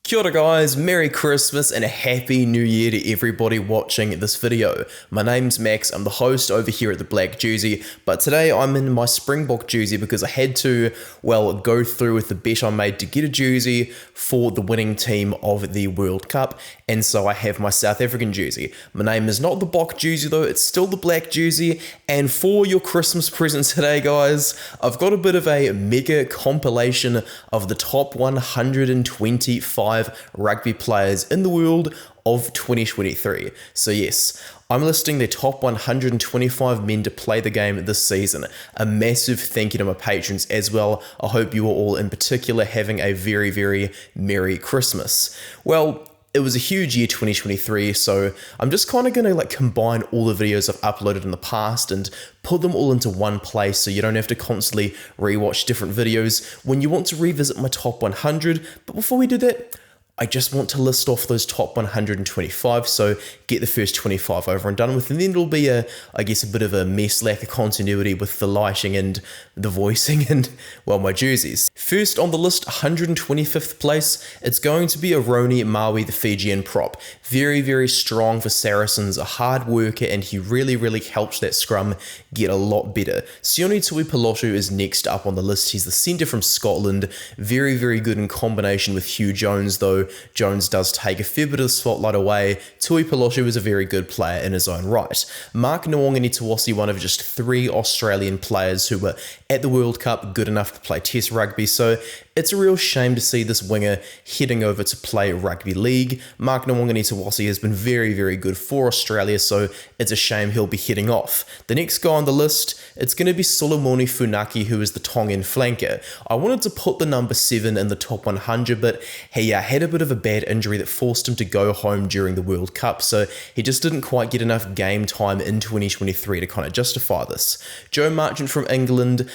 Kia ora guys, Merry Christmas and a Happy New Year to everybody watching this video. My name's Max, I'm the host over here at the Black Jersey, but today I'm in my Springbok jersey because I had to, go through with the bet I made to get a jersey for the winning team of the World Cup, and so I have my South African jersey. My name is not the Bok jersey though, it's still the Black jersey, and for your Christmas present today guys, I've got a bit of a mega compilation of the top 125 rugby players in the world of 2023. So yes, I'm listing the top 125 men to play the game this season. A massive thank you to my patrons as well. I hope you are all in particular having a very, very Merry Christmas. Well, it was a huge year 2023, so I'm just kind of going to combine all the videos I've uploaded in the past and put them all into one place so you don't have to constantly rewatch different videos when you want to revisit my top 100. But before we do that, I just want to list off those top 125, so get the first 25 over and done with, and then it'll be a bit of a mess, lack of continuity with the lighting and the voicing and, my jerseys. First on the list, 125th place, it's going to be Aroni Maui, the Fijian prop. Very, very strong for Saracens, a hard worker, and he really, really helped that scrum get a lot better. Sione Tuipulotu is next up on the list. He's the centre from Scotland, very, very good in combination with Hugh Jones, though Jones does take a fair bit of the spotlight away. Tuipulotu is a very good player in his own right. Mark Nawaqanitawase, one of just 3 Australian players who were at the World Cup good enough to play Test rugby, so it's a real shame to see this winger heading over to play rugby league. Mark Nawaqanitawase has been very, very good for Australia, so it's a shame he'll be heading off. The next guy on the list, it's going to be Solomone Funaki, who is the Tongan flanker. I wanted to put the number 7 in the top 100, but he had a bit of a bad injury that forced him to go home during the World Cup, so he just didn't quite get enough game time in 2023 to kind of justify this. Joe Marchant from England,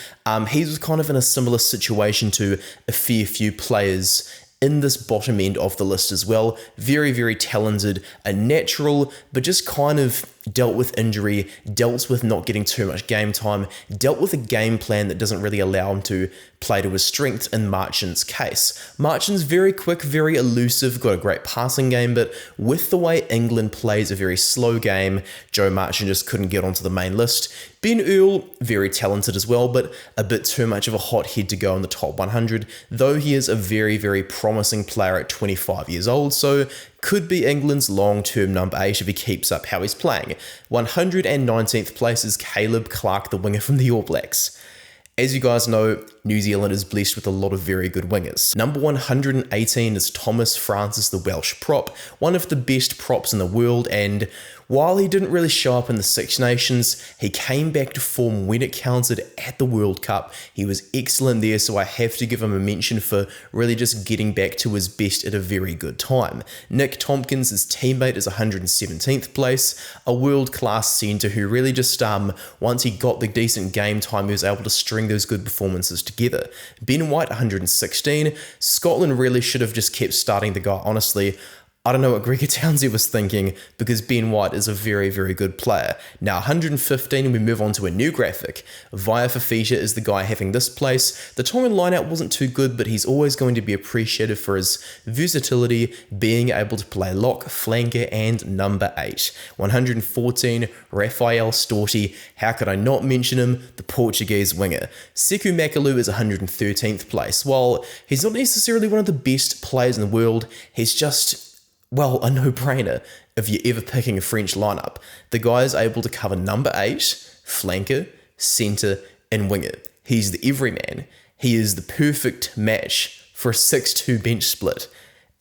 he was kind of in a similar situation to a fair few players in this bottom end of the list as well. Very, very talented, a natural, but just kind of dealt with injury, dealt with not getting too much game time, dealt with a game plan that doesn't really allow him to play to his strength in Marchant's case. Marchant's very quick, very elusive, got a great passing game, but with the way England plays a very slow game, Joe Marchant just couldn't get onto the main list. Ben Earl, very talented as well, but a bit too much of a hot head to go in the top 100, though he is a very, very promising player at 25 years old, so could be England's long-term number 8 if he keeps up how he's playing. 119th place is Caleb Clarke, the winger from the All Blacks. As you guys know, New Zealand is blessed with a lot of very good wingers. Number 118 is Thomas Francis, the Welsh prop, one of the best props in the world, and while he didn't really show up in the Six Nations, he came back to form when it counted at the World Cup. He was excellent there, so I have to give him a mention for really just getting back to his best at a very good time. Nick Tompkins, his teammate, is 117th place, a world-class centre who really just, once he got the decent game time, he was able to string those good performances together. Ben White, 116. Scotland really should have just kept starting the guy, honestly. I don't know what Gregor Townsend was thinking because Ben White is a very, very good player. Now 115, we move on to a new graphic. Via Fafita is the guy having this place. The Tongan lineout wasn't too good, but he's always going to be appreciated for his versatility, being able to play lock, flanker, and number 8. 114, Rafael Storti. How could I not mention him? The Portuguese winger. Sekou Makalu is 113th place. While he's not necessarily one of the best players in the world, he's just a no-brainer if you're ever picking a French lineup. The guy is able to cover number 8, flanker, centre, and winger. He's the everyman. He is the perfect match for a 6-2 bench split.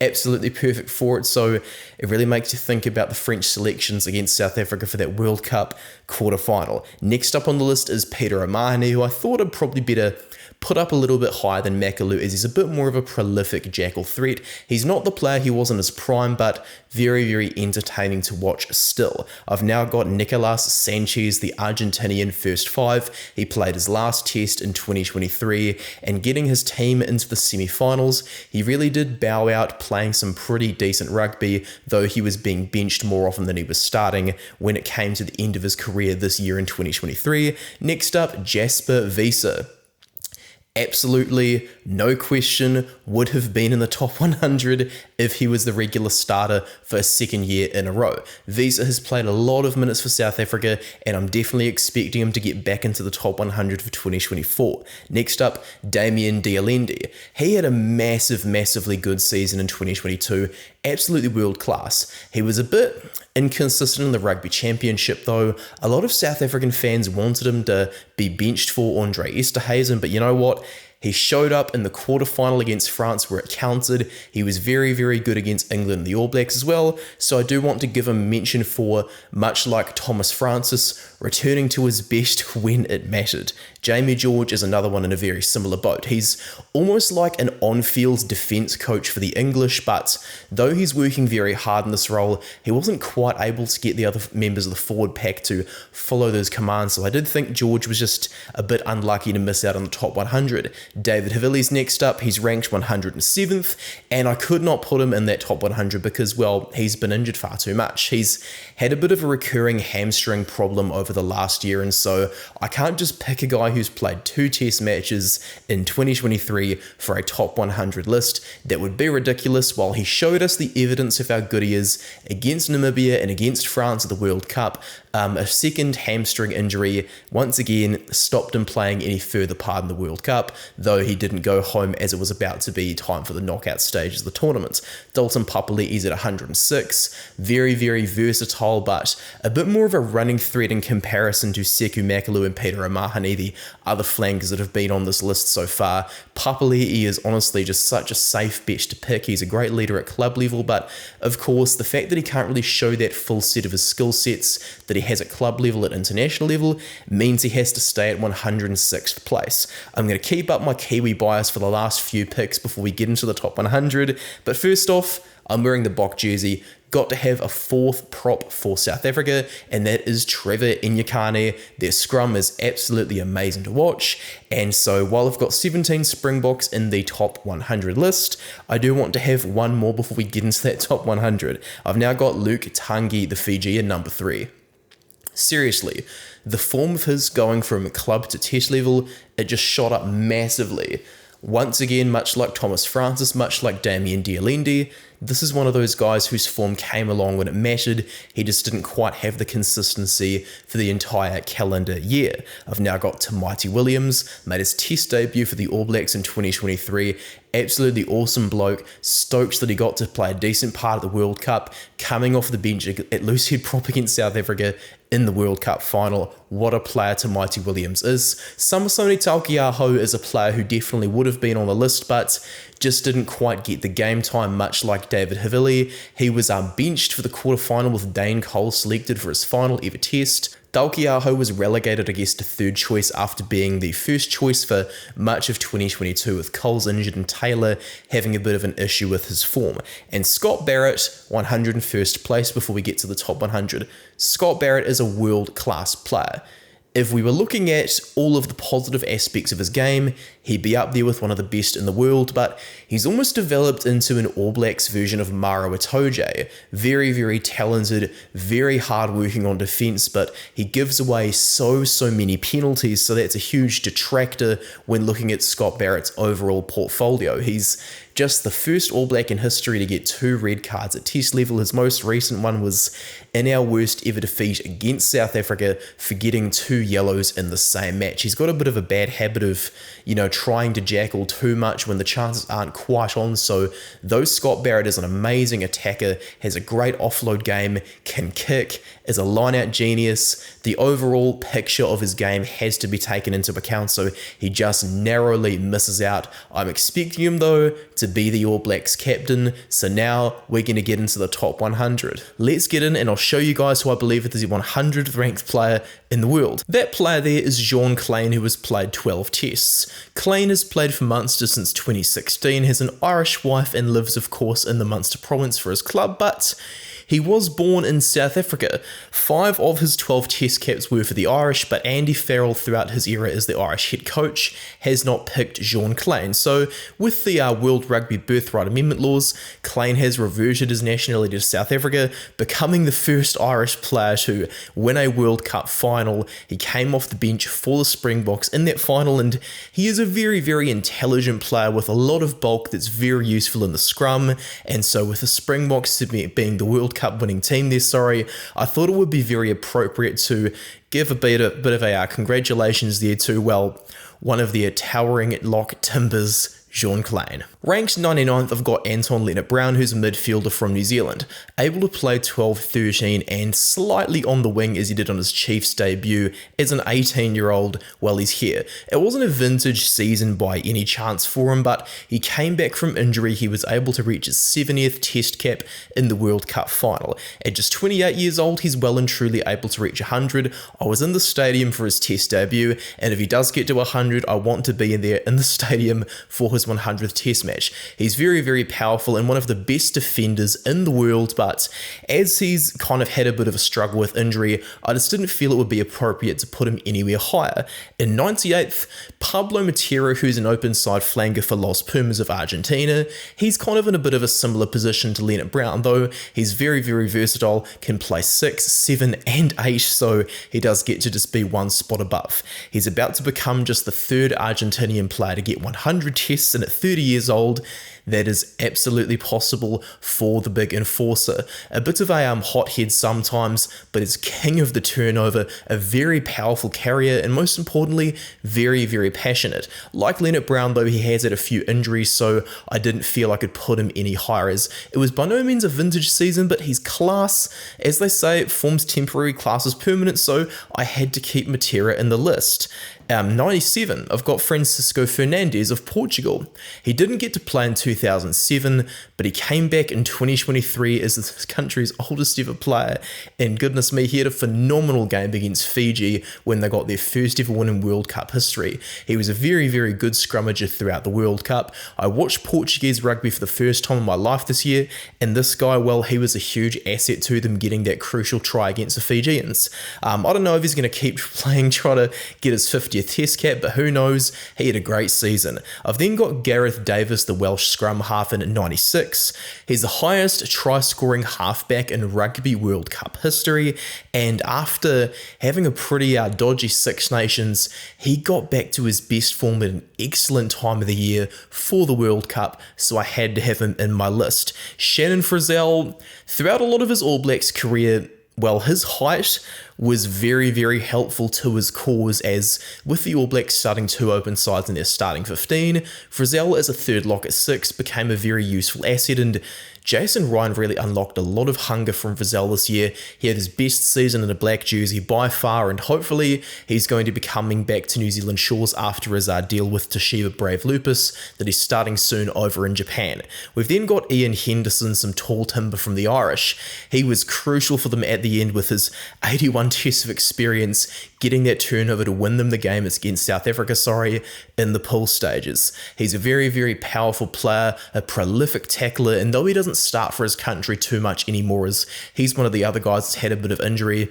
Absolutely perfect for it, so it really makes you think about the French selections against South Africa for that World Cup quarter-final. Next up on the list is Peter O'Mahony, who I thought I'd probably better put up a little bit higher than Makalu, as he's a bit more of a prolific jackal threat. He's not the player he was in his prime, but very, very entertaining to watch still. I've now got Nicolas Sanchez, the Argentinian first 5. He played his last test in 2023, and getting his team into the semi-finals, he really did bow out playing some pretty decent rugby, though he was being benched more often than he was starting when it came to the end of his career this year in 2023. Next up, Jasper Wiese. absolutely, no question, would have been in the top 100 if he was the regular starter for a second year in a row. Wiese has played a lot of minutes for South Africa, and I'm definitely expecting him to get back into the top 100 for 2024. Next up, Damian de Allende. He had a massively good season in 2022, absolutely world class. He was a bit inconsistent in the Rugby Championship though. A lot of South African fans wanted him to be benched for Andre Esterhuizen, but you know what? He showed up in the quarterfinal against France where it counted. He was very good against England and the All Blacks as well. So I do want to give him mention for, much like Thomas Francis, returning to his best when it mattered. Jamie George is another one in a very similar boat. He's almost like an on-field defence coach for the English, but though he's working very hard in this role, he wasn't quite able to get the other members of the forward pack to follow those commands. So I did think George was just a bit unlucky to miss out on the top 100. David Havili's next up. He's ranked 107th, and I could not put him in that top 100 because, well, he's been injured far too much. He's had a bit of a recurring hamstring problem over the last year, and so I can't just pick a guy who's played 2 test matches in 2023 for a top 100 list. That would be ridiculous. While he showed us the evidence of how good he is against Namibia and against France at the World Cup, a second hamstring injury once again stopped him playing any further part in the World Cup, though he didn't go home as it was about to be time for the knockout stages of the tournament. Dalton Papali'i is at 106, very versatile, but a bit more of a running threat in comparison to Sekou Makalu and Peter O'Mahony, the other flankers that have been on this list so far. Papali'i is honestly just such a safe bet to pick. He's a great leader at club level, but of course the fact that he can't really show that full set of his skill sets that he has at club level, at international level, means he has to stay at 106th place. I'm going to keep up my Kiwi bias for the last few picks before we get into the top 100, but first off, I'm wearing the Bok jersey. Got to have a 4th prop for South Africa, and that is Trevor Inyakane. Their scrum is absolutely amazing to watch, and so while I've got 17 Springboks in the top 100 list, I do want to have one more before we get into that top 100. I've now got Luke Tanguy, the Fijian, number 3. Seriously, the form of his going from club to test level, it just shot up massively. Once again, much like Thomas Francis, much like Damian de Allende, this is one of those guys whose form came along when it mattered. He just didn't quite have the consistency for the entire calendar year. I've now got Tamaiti Williams, made his test debut for the All Blacks in 2023. Absolutely awesome bloke. Stoked that he got to play a decent part of the World Cup, coming off the bench at loose head prop against South Africa in the World Cup final. What a player Tamaiti Williams is. Samisoni Taukei'aho is a player who definitely would have been on the list, but just didn't quite get the game time, much like David Havili. He was benched for the quarterfinal with Dane Cole selected for his final ever test. Taukei'aho was relegated, I guess, to 3rd choice after being the 1st choice for much of 2022, with Coles injured and Taylor having a bit of an issue with his form. And Scott Barrett, 101st place before we get to the top 100. Scott Barrett is a world-class player. If we were looking at all of the positive aspects of his game, he'd be up there with one of the best in the world, but he's almost developed into an All Blacks version of Maro Itoje. Very talented, very hard working on defence, but he gives away so many penalties, so that's a huge detractor when looking at Scott Barrett's overall portfolio. He's just the first All Black in history to get 2 red cards at test level. His most recent one was in our worst ever defeat against South Africa for getting 2 yellows in the same match. He's got a bit of a bad habit of, trying to jackal too much when the chances aren't quite on. So though Scott Barrett is an amazing attacker, has a great offload game, can kick, is a line-out genius, the overall picture of his game has to be taken into account, so he just narrowly misses out. I'm expecting him, though, to be the All Blacks captain, so now we're going to get into the top 100. Let's get in and I'll show you guys who I believe is the 100th ranked player in the world. That player there is Jean Kleyn, who has played 12 tests. Kleyn has played for Munster since 2016, has an Irish wife and lives, of course, in the Munster province for his club, but He was born in South Africa. 5 of his 12 test caps were for the Irish, but Andy Farrell, throughout his era as the Irish head coach, has not picked Jean Kleyn. So with the World Rugby Birthright Amendment laws, Kleyn has reverted his nationality to South Africa, becoming the first Irish player to win a World Cup final. He came off the bench for the Springboks in that final, and he is a very, very intelligent player with a lot of bulk that's very useful in the scrum. And so with the Springboks being the World Cup winning team there, I thought it would be very appropriate to give a bit of a congratulations there to, well, one of their towering lock timbers, Jean Kleyn. Ranked 99th, I've got Anton Lienert-Brown, who's a midfielder from New Zealand, able to play 12-13 and slightly on the wing as he did on his Chiefs debut as an 18-year-old while he's here. It wasn't a vintage season by any chance for him, but he came back from injury. He was able to reach his 70th test cap in the World Cup final. At just 28 years old, he's well and truly able to reach 100. I was in the stadium for his test debut, and if he does get to 100, I want to be in there in the stadium for his 100th test match. He's very, very powerful and one of the best defenders in the world, but as he's kind of had a bit of a struggle with injury, I just didn't feel it would be appropriate to put him anywhere higher. In 98th, Pablo Matera, who's an open side flanker for Los Pumas of Argentina. He's kind of in a bit of a similar position to Lienert-Brown, though he's very, very versatile, can play 6, 7 and 8, so he does get to just be one spot above. He's about to become just the 3rd Argentinian player to get 100 tests, and at 30 years old, that is absolutely possible for the big enforcer. A bit of a hothead sometimes, but is king of the turnover, a very powerful carrier, and most importantly, very, very passionate. Like Lienert-Brown, though, he has had a few injuries, so I didn't feel I could put him any higher, as it was by no means a vintage season, but his class, as they say, it forms temporary, class is permanent, so I had to keep Matera in the list. 97, I've got Francisco Fernandes of Portugal. He didn't get to play in 2007, but he came back in 2023 as this country's oldest ever player, and goodness me, he had a phenomenal game against Fiji when they got their first ever win in World Cup history. He was a very, very good scrummager throughout the World Cup. I watched Portuguese rugby for the first time in my life this year, and this guy, well, he was a huge asset to them getting that crucial try against the Fijians. I don't know if he's going to keep playing, try to get his 50th test cap, but who knows, he had a great season. I've then got Gareth Davis, the Welsh scrum half, in 96. He's the highest try-scoring halfback in Rugby World Cup history, and after having a pretty dodgy Six Nations, he got back to his best form at an excellent time of the year for the World Cup, so I had to have him in my list. Shannon Frizzell, throughout a lot of his All Blacks career, well, his height was very, very helpful to his cause, as with the All Blacks starting 2 open sides in their starting 15, Frizzell as a third lock at 6 became a very useful asset, and Jason Ryan really unlocked a lot of hunger from Frizzell this year. He had his best season in a black jersey by far, and hopefully he's going to be coming back to New Zealand shores after his deal with Toshiba Brave Lupus that he's starting soon over in Japan. We've then got Ian Henderson, some tall timber from the Irish. He was crucial for them at the end with his 81 tests of experience, getting that turnover to win them the game against South Africa, in the pool stages. He's a very, very powerful player, a prolific tackler, and though he doesn't start for his country too much anymore, as he's one of the other guys that's had a bit of injury,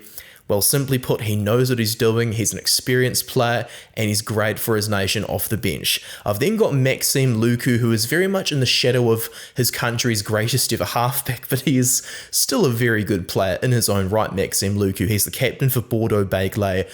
well, simply put, he knows what he's doing, he's an experienced player, and he's great for his nation off the bench. I've then got Maxime Luku, who is very much in the shadow of his country's greatest ever halfback, but he is still a very good player in his own right, Maxime Luku. He's the captain for Bordeaux-Bègles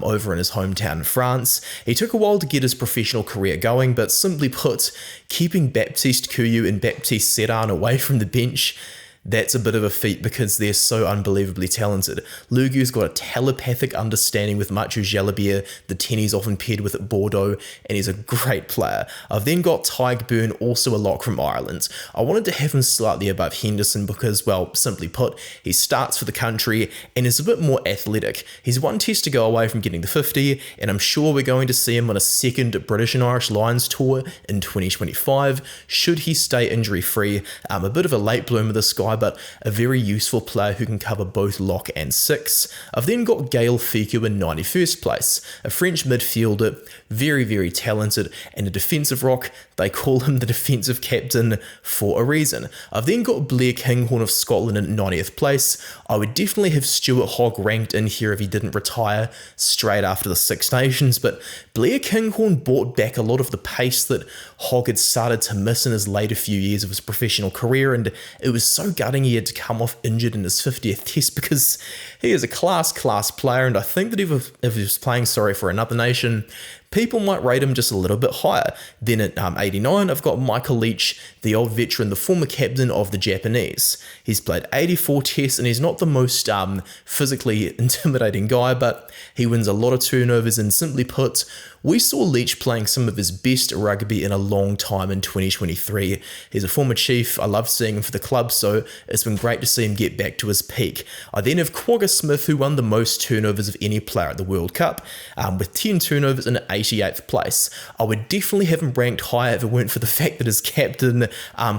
over in his hometown in France. He took a while to get his professional career going, but simply put, keeping Baptiste Couillou and Baptiste Sedan away from the bench, that's a bit of a feat because they're so unbelievably talented. Lugu's got a telepathic understanding with Mathieu Jalabert, the 10 he's often paired with at Bordeaux, and he's a great player. I've then got Tyg Byrne, also a lock from Ireland. I wanted to have him slightly above Henderson because, well, simply put, he starts for the country and is a bit more athletic. He's one test to go away from getting the 50, and I'm sure we're going to see him on a second British and Irish Lions tour in 2025, should he stay injury-free. A bit of a late bloomer, this guy, guy, but a very useful player who can cover both lock and 6. I've then got Gaël Fickou in 91st place, a French midfielder, very, very talented, and a defensive rock. They call him the defensive captain for a reason. I've then got Blair Kinghorn of Scotland in 90th place. I would definitely have Stuart Hogg ranked in here if he didn't retire straight after the Six Nations, but Blair Kinghorn brought back a lot of the pace that Hogg had started to miss in his later few years of his professional career, and it was so gutting he had to come off injured in his 50th test because he is a class player, and I think that if he was playing for another nation, people might rate him just a little bit higher. Then at 89, I've got Michael Leach, the old veteran, the former captain of the Japanese. He's played 84 tests, and he's not the most physically intimidating guy, but he wins a lot of turnovers, and simply put, we saw Leach playing some of his best rugby in a long time in 2023. He's a former Chief. I love seeing him for the club, so it's been great to see him get back to his peak. I then have Quagga Smith, who won the most turnovers of any player at the World Cup, with 10 turnovers in 88th place. I would definitely have him ranked higher if it weren't for the fact that his captain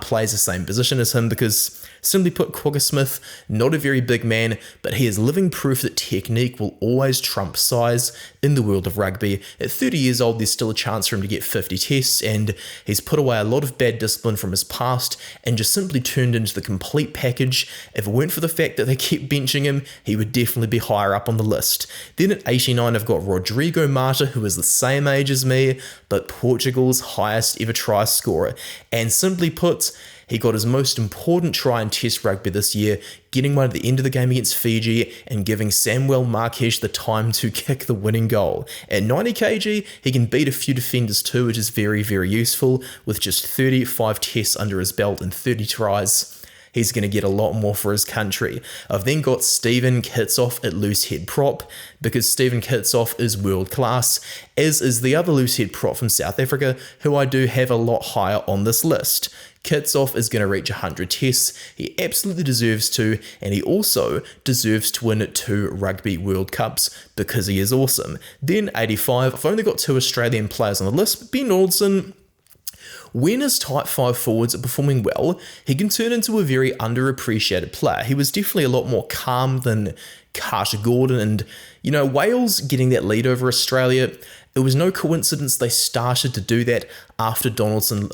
plays the same position as him, because simply put, Quagga Smith, not a very big man, but he is living proof that technique will always trump size in the world of rugby. At 30 years old, there's still a chance for him to get 50 tests, and he's put away a lot of bad discipline from his past and just simply turned into the complete package. If it weren't for the fact that they kept benching him, he would definitely be higher up on the list. Then at 89, I've got Rodrigo Mata, who is the same age as me, but Portugal's highest ever try scorer. And simply put, he got his most important try in Test rugby this year, getting one at the end of the game against Fiji and giving Samuel Marques the time to kick the winning goal. At 90 kg, he can beat a few defenders too, which is very, very useful. With just 35 tests under his belt and 30 tries, he's going to get a lot more for his country. I've then got Stephen Kitsoff at loose head prop, because Stephen Kitsoff is world class, as is the other loose head prop from South Africa, who I do have a lot higher on this list. Kitsoff is going to reach 100 tests. He absolutely deserves to, and he also deserves to win 2 Rugby World Cups because he is awesome. Then 85, I've only got 2 Australian players on the list, but Ben Donaldson, when his type 5 forwards are performing well, he can turn into a very underappreciated player. He was definitely a lot more calm than Carter Gordon, and Wales getting that lead over Australia, it was no coincidence they started to do that after Donaldson,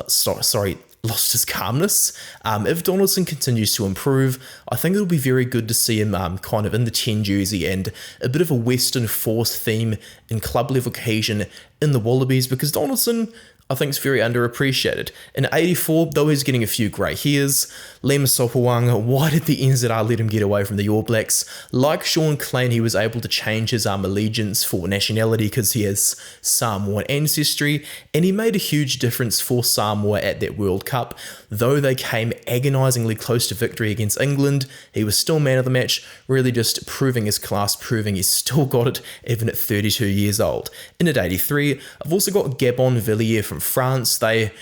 lost his calmness. If Donaldson continues to improve, I think it'll be very good to see him kind of in the 10 jersey and a bit of a Western Force theme in club level cohesion in the Wallabies, because Donaldson, I think, is very underappreciated. In 84, though he's getting a few grey hairs, Lema Sopawang, why did the NZR let him get away from the All Blacks? Like Sean Klein, he was able to change his allegiance for nationality because he has Samoan ancestry, and he made a huge difference for Samoa at that World Cup. Though they came agonisingly close to victory against England, he was still man of the match, really just proving his class, proving he's still got it even at 32 years old. In at 83, I've also got Gabon Villiers from France. They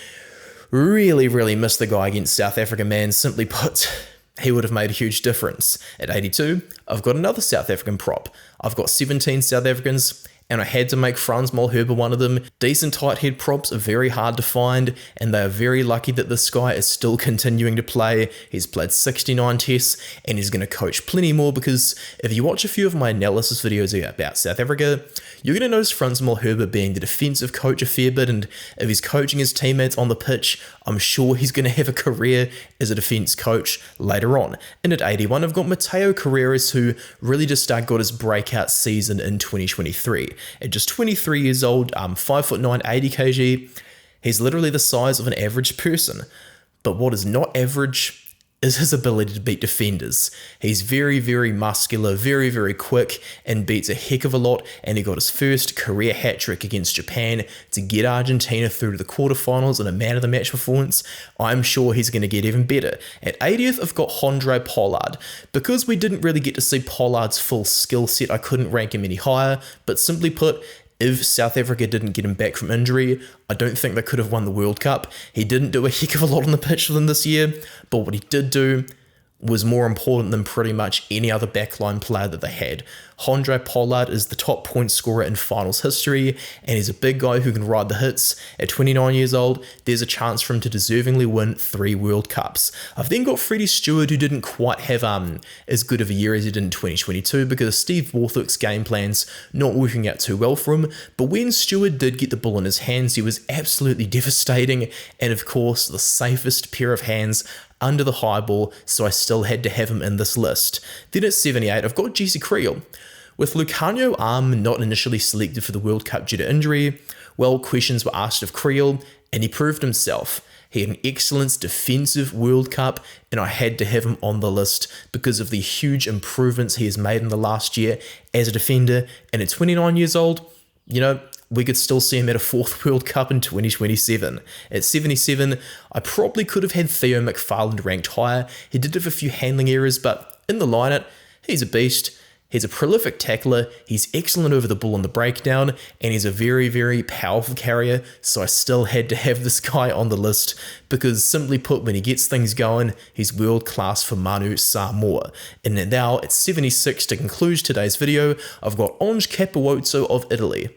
really missed the guy against South Africa, man. Simply put, he would have made a huge difference. At 82, I've got another South African prop. I've got 17 South Africans, and I had to make Frans Malherbe one of them. Decent tight head props are very hard to find, and they are very lucky that this guy is still continuing to play. He's played 69 tests, and he's going to coach plenty more, because if you watch a few of my analysis videos about South Africa, you're going to notice Frans Malherbe being the defensive coach a fair bit, and if he's coaching his teammates on the pitch, I'm sure he's going to have a career as a defence coach later on. And at 81, I've got Mateo Carreras, who really just got his breakout season in 2023. At just 23 years old, 5'9", 80 kg, he's literally the size of an average person. But what is not average is his ability to beat defenders. He's very muscular, very quick, and beats a heck of a lot, and he got his first career hat-trick against Japan to get Argentina through to the quarterfinals in a man-of-the-match performance. I'm sure he's going to get even better. At 80th, I've got Handré Pollard. Because we didn't really get to see Pollard's full skill set, I couldn't rank him any higher, but simply put, if South Africa didn't get him back from injury, I don't think they could have won the World Cup. He didn't do a heck of a lot on the pitch for them this year, but what he did do was more important than pretty much any other backline player that they had. Handré Pollard is the top point scorer in finals history, and he's a big guy who can ride the hits. At 29 years old, there's a chance for him to deservingly win 3 World Cups. I've then got Freddie Stewart, who didn't quite have as good of a year as he did in 2022 because Steve Borthwick's game plans not working out too well for him, but when Stewart did get the ball in his hands, he was absolutely devastating, and of course, the safest pair of hands under the high ball, so I still had to have him in this list. Then at 78, I've got Jesse Creel. With Lucanio Arm not initially selected for the World Cup due to injury, well, questions were asked of Creel, and he proved himself. He had an excellent defensive World Cup, and I had to have him on the list because of the huge improvements he has made in the last year as a defender, and at 29 years old, we could still see him at a 4th World Cup in 2027. At 77, I probably could have had Theo McFarland ranked higher. He did have a few handling errors, but in the lineup, he's a beast. He's a prolific tackler, he's excellent over the ball on the breakdown, and he's a very, very powerful carrier, so I still had to have this guy on the list because, simply put, when he gets things going, he's world class for Manu Samoa. And now, at 76, to conclude today's video, I've got Ange Capuozzo of Italy.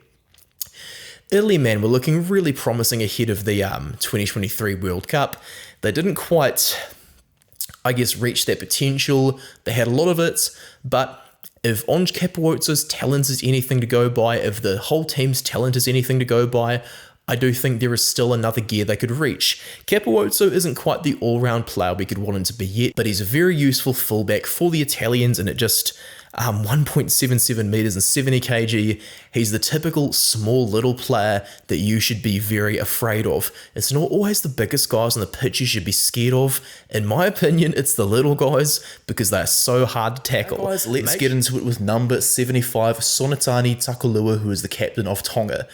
Italy, man, were looking really promising ahead of the 2023 World Cup. They didn't quite, reach their potential. They had a lot of it, but if Ange Capuozzo's talent is anything to go by, if the whole team's talent is anything to go by, I do think there is still another gear they could reach. Capuozzo isn't quite the all-round player we could want him to be yet, but he's a very useful fullback for the Italians, and at just 1.77 meters and 70 kg, he's the typical small little player that you should be very afraid of. It's not always the biggest guys on the pitch you should be scared of. In my opinion, it's the little guys because they're so hard to tackle. Now guys, let's get into it with number 75, Sonatani Takulua, who is the captain of Tonga.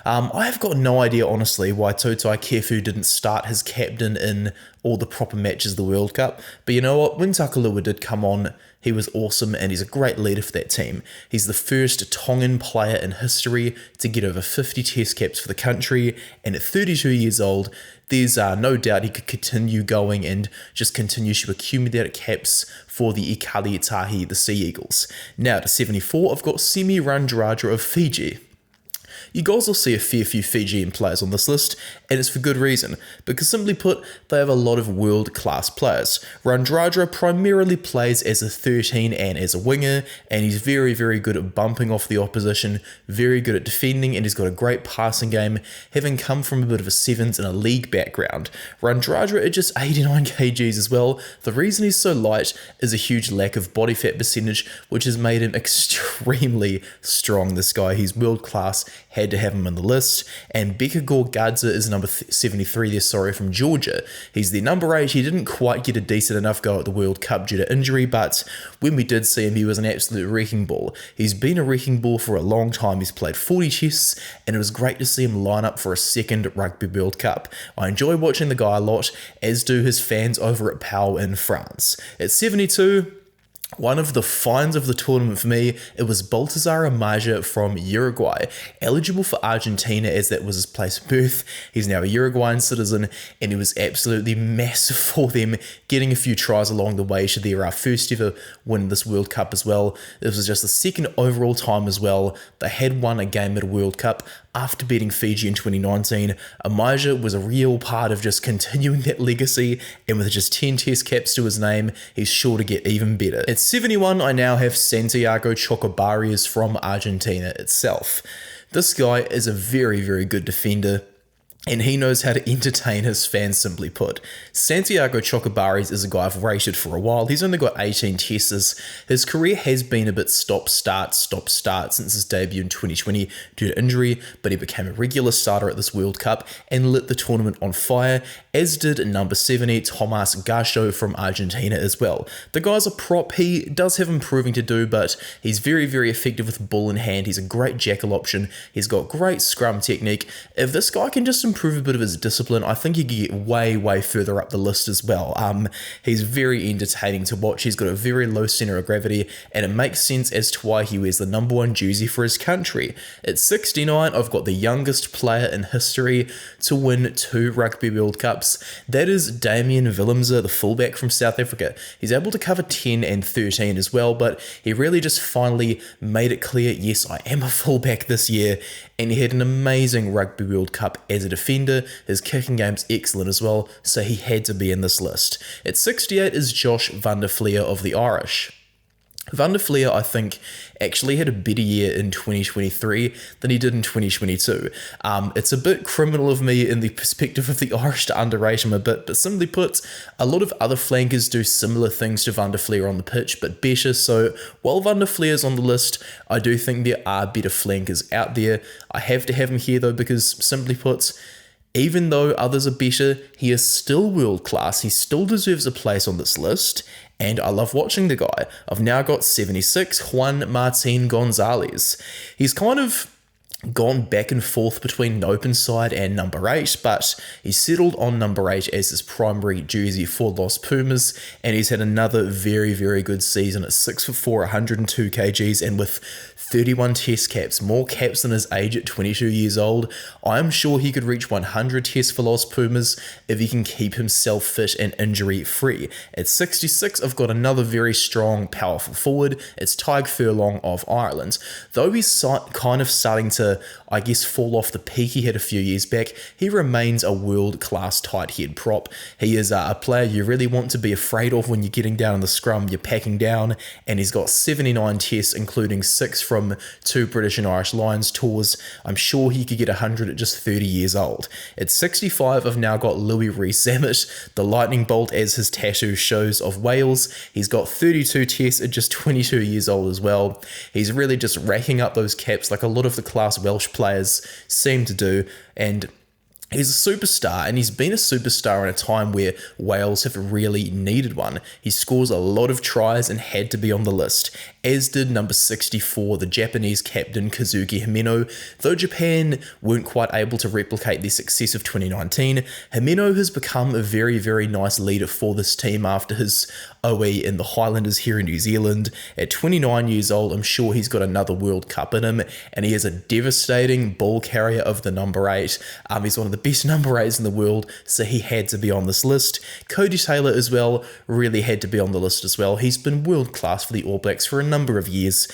I have got no idea, honestly, why Tutai Kefu didn't start his captain in all the proper matches of the World Cup. But you know what? When Takulua did come on, he was awesome, and he's a great leader for that team. He's the first Tongan player in history to get over 50 test caps for the country, and at 32 years old, there's no doubt he could continue going and just continue to accumulate caps for the Ikali Tahi, the Sea Eagles. Now to 74, I've got Semi Radradra of Fiji. You guys will see a fair few Fijian players on this list, and it's for good reason, because simply put, they have a lot of world-class players. Radradra primarily plays as a 13 and as a winger, and he's very, very good at bumping off the opposition, very good at defending, and he's got a great passing game, having come from a bit of a sevens and a league background. Radradra at just 89 kgs as well. The reason he's so light is a huge lack of body fat percentage, which has made him extremely strong, this guy. He's world-class, had to have him on the list. And Beka Gorgadze is number 73 there, from Georgia. He's the number 8. He didn't quite get a decent enough go at the World Cup due to injury, but when we did see him, he was an absolute wrecking ball. He's been a wrecking ball for a long time. He's played 40 tests, and it was great to see him line up for a second Rugby World Cup. I enjoy watching the guy a lot, as do his fans over at Pau in France. At 72, one of the finds of the tournament for me, it was Baltazar Amaja from Uruguay, eligible for Argentina as that was his place of birth. He's now a Uruguayan citizen, and it was absolutely massive for them, getting a few tries along the way to their first ever win this World Cup as well. This was just the second overall time as well. They had won a game at a World Cup after beating Fiji in 2019. Amaja was a real part of just continuing that legacy, and with just 10 test caps to his name, he's sure to get even better. At 71, I now have Santiago Chocobarrios from Argentina itself. This guy is a very, very good defender, and he knows how to entertain his fans, simply put. Santiago Chocobarrios is a guy I've rated for a while. He's only got 18 tests. His career has been a bit stop-start since his debut in 2020 due to injury, but he became a regular starter at this World Cup and lit the tournament on fire, as did number 70, Tomas Gasho from Argentina as well. The guy's a prop. He does have improving to do, but he's very, very effective with ball in hand. He's a great jackal option. He's got great scrum technique. If this guy can just improve a bit of his discipline, I think he could get way further up the list as well. He's very entertaining to watch. He's got a very low center of gravity, and it makes sense as to why he wears the number 1 jersey for his country. At 69, I've got the youngest player in history to win 2 Rugby World Cups. That is Damian Willemse, the fullback from South Africa. He's able to cover 10 and 13 as well, but he really just finally made it clear, yes, I am a fullback this year, and he had an amazing Rugby World Cup as a defender. His kicking game's excellent as well, so he had to be in this list. At 68 is Josh van der Flier of the Irish. Van der Flier, I think, actually had a better year in 2023 than he did in 2022. It's a bit criminal of me in the perspective of the Irish to underrate him a bit, but simply put, a lot of other flankers do similar things to Van der Flier on the pitch, but better. So while Van der Flier's on the list, I do think there are better flankers out there. I have to have him here though, because simply put, even though others are better, he is still world class. He still deserves a place on this list, and I love watching the guy. I've now got 76, Juan Martín González. He's kind of gone back and forth between open side and number 8, but he settled on number 8 as his primary jersey for Los Pumas, and he's had another very good season at 6'4", 102 kgs, and with 31 test caps, more caps than his age at 22 years old. I'm sure he could reach 100 tests for Los Pumas if he can keep himself fit and injury free. At 66, I've got another very strong, powerful forward. It's Tadhg Furlong of Ireland. Though he's kind of starting to, I guess, fall off the peak he had a few years back, he remains a world-class tight head prop. He is a player you really want to be afraid of when you're getting down in the scrum, you're packing down, and he's got 79 tests, including 6 from 2 British and Irish Lions tours. I'm sure he could get 100 at just 30 years old. At 65, I've now got Louis Rees-Zammit, the lightning bolt as his tattoo shows, of Wales. He's got 32 tests at just 22 years old as well. He's really just racking up those caps like a lot of the class Welsh players seem to do, and he's a superstar, and he's been a superstar in a time where Wales have really needed one. He scores a lot of tries and had to be on the list, as did number 64, the Japanese captain Kazuki Himeno. Though Japan weren't quite able to replicate their success of 2019, Himeno has become a very nice leader for this team after his OE in the Highlanders here in New Zealand. At 29 years old, I'm sure he's got another World Cup in him, and he is a devastating ball carrier of the number 8. He's one of the best number 8s in the world, so he had to be on this list. Cody Taylor as well really had to be on the list as well. He's been world class for the All Blacks for a number of years.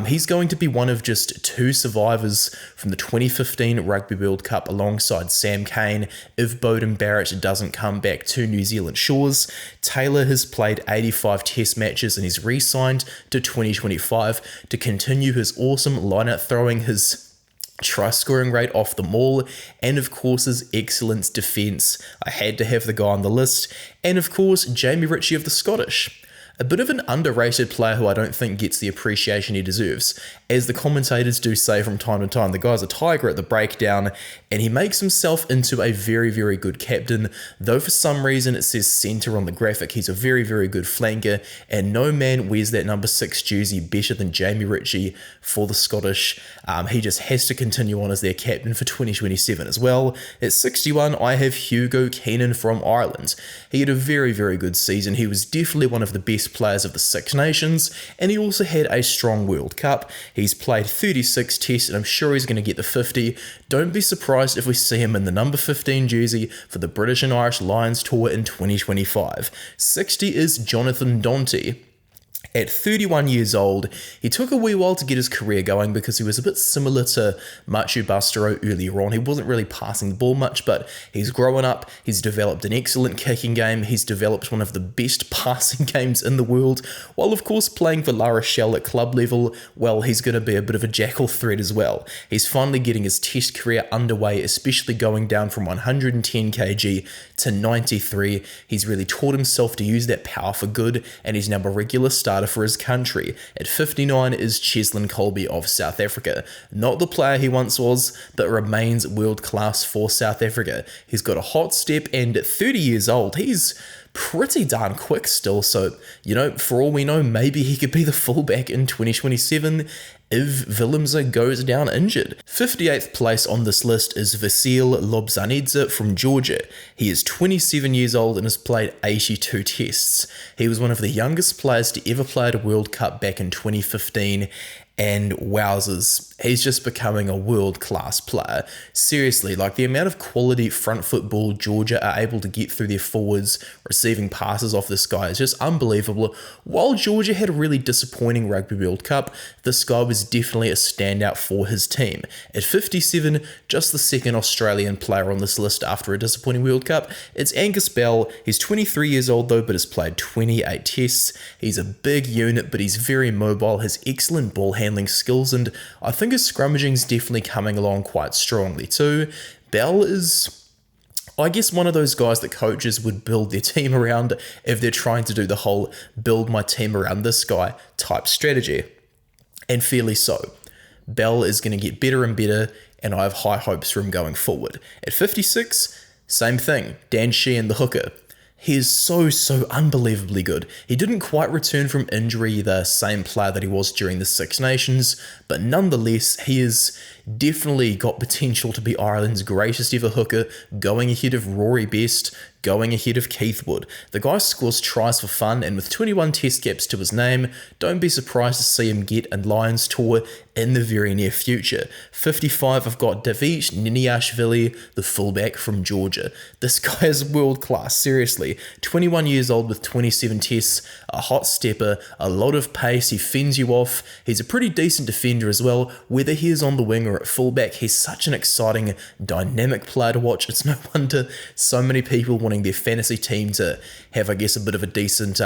He's going to be one of just 2 survivors from the 2015 Rugby World Cup alongside Sam Cane if Beauden Barrett doesn't come back to New Zealand shores. Taylor has played 85 test matches and he's re-signed to 2025 to continue his awesome line-out throwing, his try scoring rate off the maul, and of course his excellent defence. I had to have the guy on the list. And of course Jamie Ritchie of the Scottish. A bit of an underrated player who I don't think gets the appreciation he deserves. As the commentators do say from time to time, the guy's a tiger at the breakdown, and he makes himself into a very good captain, though for some reason it says centre on the graphic. He's a very good flanker, and no man wears that number 6 jersey better than Jamie Ritchie for the Scottish. He just has to continue on as their captain for 2027 as well. At 61, I have Hugo Keenan from Ireland. He had a very good season. He was definitely one of the best players of the Six Nations, and he also had a strong World Cup. He's played 36 tests, and I'm sure he's going to get the 50. Don't be surprised if we see him in the number 15 jersey for the British and Irish Lions tour in 2025. 60 is Jonathan Dante. At 31 years old, he took a wee while to get his career going because he was a bit similar to Machu Bastero earlier on. He wasn't really passing the ball much, but he's growing up, he's developed an excellent kicking game, he's developed one of the best passing games in the world, while of course playing for La Rochelle at club level, well, he's going to be a bit of a jackal threat as well. He's finally getting his test career underway, especially going down from 110 kg to 93. He's really taught himself to use that power for good, and he's now a regular starter for his country. At 59 is Cheslin Kolbe of South Africa. Not the player he once was, but remains world class for South Africa. He's got a hot step, and at 30 years old, he's pretty darn quick still, so, you know, for all we know, maybe he could be the fullback in 2027. if Willemse goes down injured. 58th place on this list is Vasil Lobzanidze from Georgia. He is 27 years old and has played 82 tests. He was one of the youngest players to ever play at a World Cup back in 2015, and wowzers, he's just becoming a world-class player. Seriously, like the amount of quality front football Georgia are able to get through their forwards, receiving passes off this guy is just unbelievable. While Georgia had a really disappointing Rugby World Cup, this guy was definitely a standout for his team. At 57, just the second Australian player on this list after a disappointing World Cup, it's Angus Bell. He's 23 years old though, but has played 28 tests. He's a big unit, but he's very mobile, has excellent ball handling skills, and I think his scrummaging's definitely coming along quite strongly too. Bell is, I guess, one of those guys that coaches would build their team around if they're trying to do the whole build my team around this guy type strategy. And fairly so. Bell is going to get better and better, and I have high hopes for him going forward. At 56, same thing, Dan Sheehan, the hooker. He is so unbelievably good. He didn't quite return from injury the same player that he was during the Six Nations, but nonetheless, he has definitely got potential to be Ireland's greatest ever hooker, going ahead of Rory Best, going ahead of Keith Wood. The guy scores tries for fun, and with 21 test caps to his name, don't be surprised to see him get a Lions tour in the very near future. 55, I've got David Niniashvili, the fullback from Georgia. This guy is world class, seriously. 21 years old with 27 tests, a hot stepper, a lot of pace, he fends you off. He's a pretty decent defender as well, whether he is on the wing or at fullback. He's such an exciting, dynamic player to watch. It's no wonder so many people wanting their fantasy team to have, I guess, a bit of a decent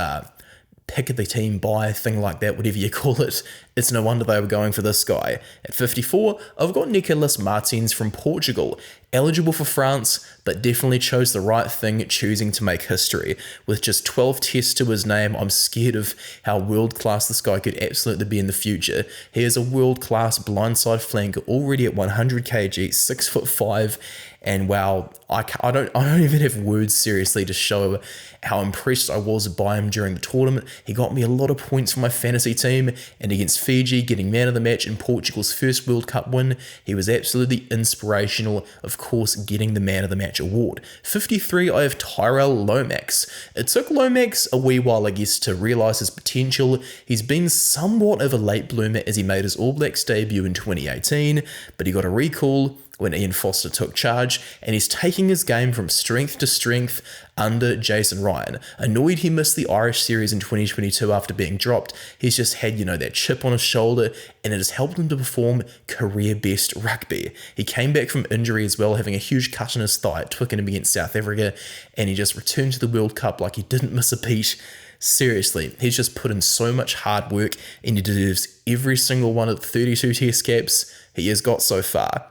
pick of the team buy, thing like that, whatever you call it. It's no wonder they were going for this guy. At 54, I've got Nicolas Martins from Portugal. Eligible for France, but definitely chose the right thing, choosing to make history. With just 12 tests to his name, I'm scared of how world-class this guy could absolutely be in the future. He is a world-class blindside flanker, already at 100 kg, 6'5", and wow, I don't even have words seriously to show how impressed I was by him during the tournament. He got me a lot of points for my fantasy team, and against Fiji, getting man of the match in Portugal's first World Cup win, he was absolutely inspirational, of course getting the man of the match award. 53, I have Tyrell Lomax. It took Lomax a wee while, I guess, to realise his potential. He's been somewhat of a late bloomer as he made his All Blacks debut in 2018, but he got a recall when Ian Foster took charge, and he's taking his game from strength to strength under Jason Ryan. Annoyed he missed the Irish series in 2022 after being dropped, he's just had, that chip on his shoulder, and it has helped him to perform career best rugby. He came back from injury as well, having a huge cut in his thigh at Twickenham against South Africa, and he just returned to the World Cup like he didn't miss a beat. Seriously, he's just put in so much hard work, and he deserves every single one of the 32 test caps he has got so far.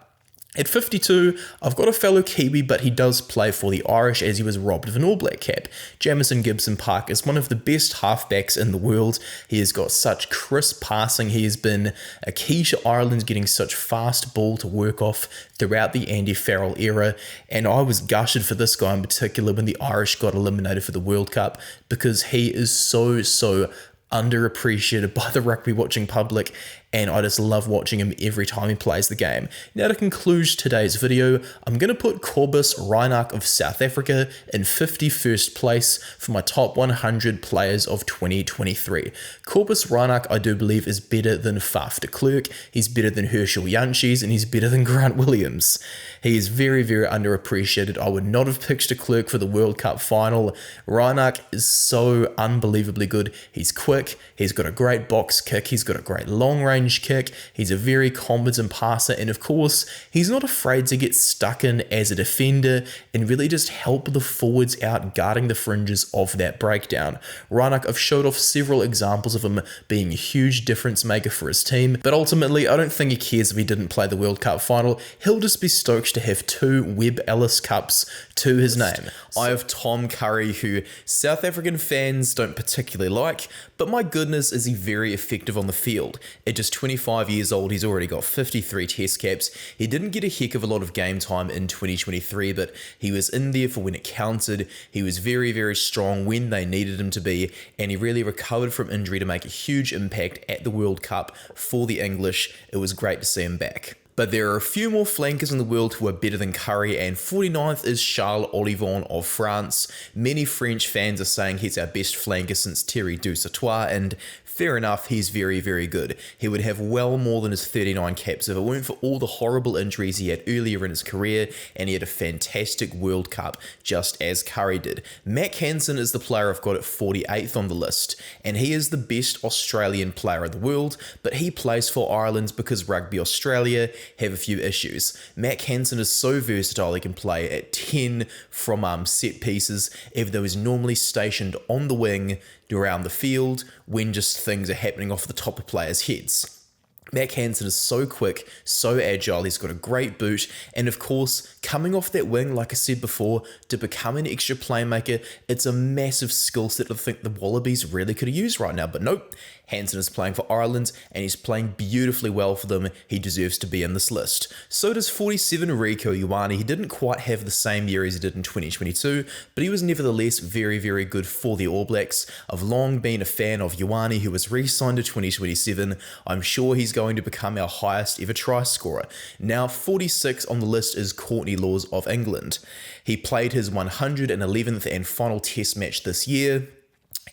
At 52, I've got a fellow Kiwi, but he does play for the Irish as he was robbed of an All Black cap. Jamison Gibson-Park is one of the best halfbacks in the world. He has got such crisp passing. He has been a key to Ireland getting such fast ball to work off throughout the Andy Farrell era, and I was gutted for this guy in particular when the Irish got eliminated for the World Cup, because he is so underappreciated by the rugby watching public, and I just love watching him every time he plays the game. Now, to conclude today's video, I'm going to put Cobus Reinach of South Africa in 51st place for my top 100 players of 2023. Cobus Reinach, I do believe, is better than Faf de Klerk, he's better than Herschel Jantjies, and he's better than Grant Williams. He is very underappreciated. I would not have picked de Klerk for the World Cup final. Reinach is so unbelievably good. He's quick, he's got a great box kick, he's got a great long range kick, he's a very competent passer, and of course, he's not afraid to get stuck in as a defender and really just help the forwards out guarding the fringes of that breakdown. Reinach, I've showed off several examples of him being a huge difference maker for his team, but ultimately, I don't think he cares if he didn't play the World Cup final. He'll just be stoked to have 2 Webb Ellis Cups to his name. I have Tom Curry, who South African fans don't particularly like, but my goodness is he very effective on the field. At just 25 years old. He's already got 53 test caps. He didn't get a heck of a lot of game time in 2023, but he was in there for when it counted. He was very, very strong when they needed him to be, and he really recovered from injury to make a huge impact at the World Cup for the English. It was great to see him back. But there are a few more flankers in the world who are better than Curry, and 49th is Charles Ollivon of France. Many French fans are saying he's our best flanker since Thierry Dusautoir, and fair enough, he's very, very good. He would have well more than his 39 caps if it weren't for all the horrible injuries he had earlier in his career, and he had a fantastic World Cup, just as Curry did. Mack Hansen is the player I've got at 48th on the list, and he is the best Australian player in the world, but he plays for Ireland because Rugby Australia have a few issues. Mack Hansen is so versatile, he can play at 10 from set pieces, even though he's normally stationed on the wing around the field when just things are happening off the top of players' heads. Mack Hansen is so quick, so agile, he's got a great boot, and of course, coming off that wing, like I said before, to become an extra playmaker, it's a massive skill set I think the Wallabies really could have used right now, but nope, Hansen is playing for Ireland, and he's playing beautifully well for them. He deserves to be in this list. So does 47 Rieko Ioane. He didn't quite have the same year as he did in 2022, but he was nevertheless very, very good for the All Blacks. I've long been a fan of Ioane, who was re-signed to 2027. I'm sure he's going to become our highest ever try scorer. Now, 46 on the list is Courtney Lawes of England. He played his 111th and final test match this year,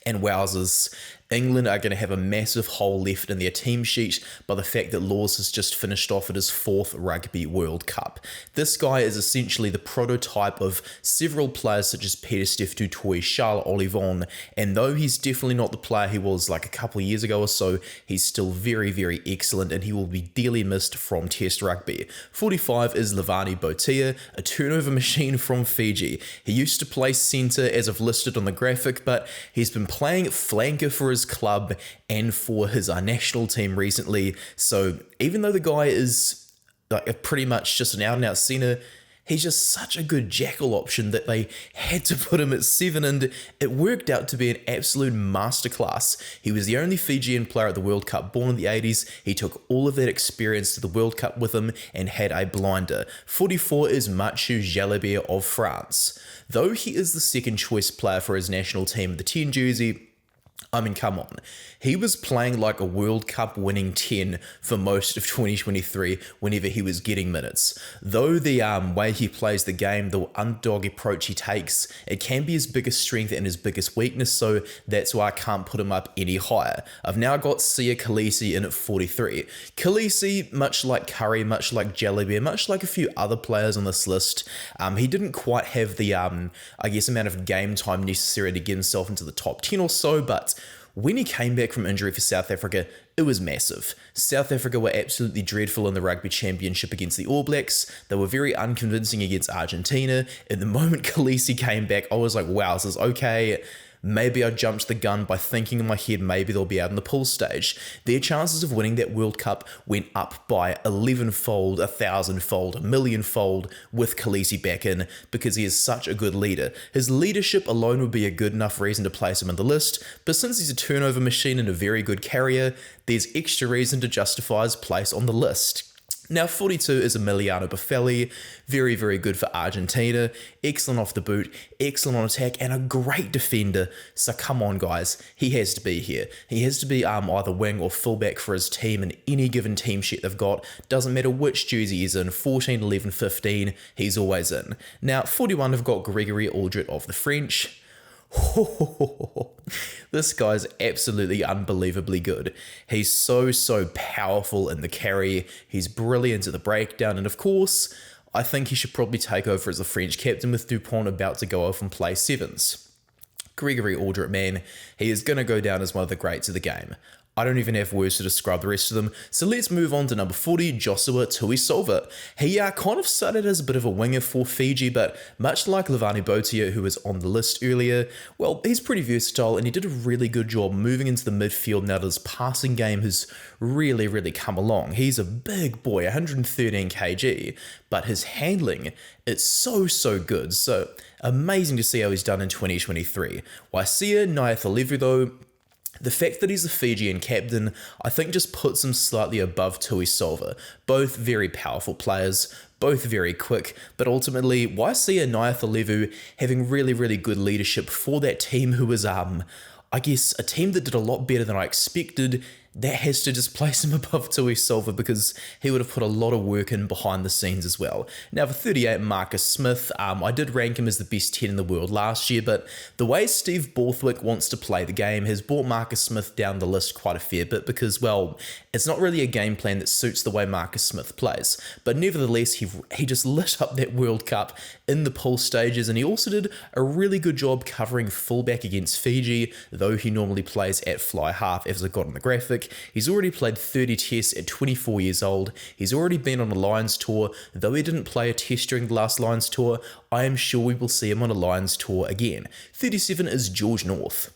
and wowzers, England are going to have a massive hole left in their team sheet by the fact that Lawes has just finished off at his 4th Rugby World Cup. This guy is essentially the prototype of several players such as Pieter-Steph du Toit, Charles Ollivon, and though he's definitely not the player he was like a couple of years ago or so, he's still very, very excellent, and he will be dearly missed from Test Rugby. 45 is Levani Botia, a turnover machine from Fiji. He used to play centre as I've listed on the graphic, but he's been playing flanker for his club and for his national team recently, so even though the guy is like pretty much just an out-and-out centre, he's just such a good jackal option that they had to put him at 7, and it worked out to be an absolute masterclass. He was the only Fijian player at the World Cup born in the 80s. He took all of that experience to the World Cup with him and had a blinder. 44 is Mathieu Jalibert of France. Though he is the second choice player for his national team, the 10 jersey, I mean, come on. He was playing like a World Cup winning 10 for most of 2023 whenever he was getting minutes. Though the way he plays the game, the underdog approach he takes, it can be his biggest strength and his biggest weakness, so that's why I can't put him up any higher. I've now got Sia Khaleesi in at 43. Khaleesi, much like Curry, much like Jalibert, much like a few other players on this list, he didn't quite have the, I guess, amount of game time necessary to get himself into the top 10 or so, but when he came back from injury for South Africa, it was massive. South Africa were absolutely dreadful in the Rugby Championship against the All Blacks. They were very unconvincing against Argentina. And the moment Khaleesi came back, I was like, wow, this is okay. Maybe I jumped the gun by thinking in my head maybe they'll be out in the pool stage. Their chances of winning that World Cup went up by 11-fold, 1,000-fold, 1,000,000-fold with Khaleesi back in because he is such a good leader. His leadership alone would be a good enough reason to place him in the list, but since he's a turnover machine and a very good carrier, there's extra reason to justify his place on the list. Now, 42 is Emiliano Buffelli, very, very good for Argentina, excellent off the boot, excellent on attack, and a great defender. So come on, guys, he has to be here. He has to be either wing or fullback for his team in any given team sheet they've got. Doesn't matter which jersey he's in, 14, 11, 15, he's always in. Now, 41 have got Gregory Aldrit of the French. This guy's absolutely unbelievably good. He's so powerful in the carry. He's brilliant at the breakdown. And of course, I think he should probably take over as the French captain with Dupont about to go off and play sevens. Gregory Aldrit, man, he is going to go down as one of the greats of the game. I don't even have words to describe the rest of them, so let's move on to number 40, Joshua Tuisova. He kind of started as a bit of a winger for Fiji, but much like Levani Botia, who was on the list earlier, well, he's pretty versatile, and he did a really good job moving into the midfield now that his passing game has really come along. He's a big boy, 113 kg, but his handling, it's so good, so amazing to see how he's done in 2023. Waisia Nyathalevou, though, The fact that he's the Fijian captain, I think just puts him slightly above Tuisova. Both very powerful players, both very quick, but ultimately, why see a Nyatha having really good leadership for that team who was, I guess, a team that did a lot better than I expected? That has to just place him above Tuisova because he would have put a lot of work in behind the scenes as well. Now for 38, Marcus Smith, I did rank him as the best 10 in the world last year, but the way Steve Borthwick wants to play the game has brought Marcus Smith down the list quite a fair bit because, well, it's not really a game plan that suits the way Marcus Smith plays. But nevertheless, he just lit up that World Cup in the pool stages, and he also did a really good job covering fullback against Fiji, though he normally plays at fly half, as I got on the graphic. He's already played 30 tests at 24 years old. He's already been on a Lions tour. Though he didn't play a test during the last Lions tour, I am sure we will see him on a Lions tour again. 37 is George North.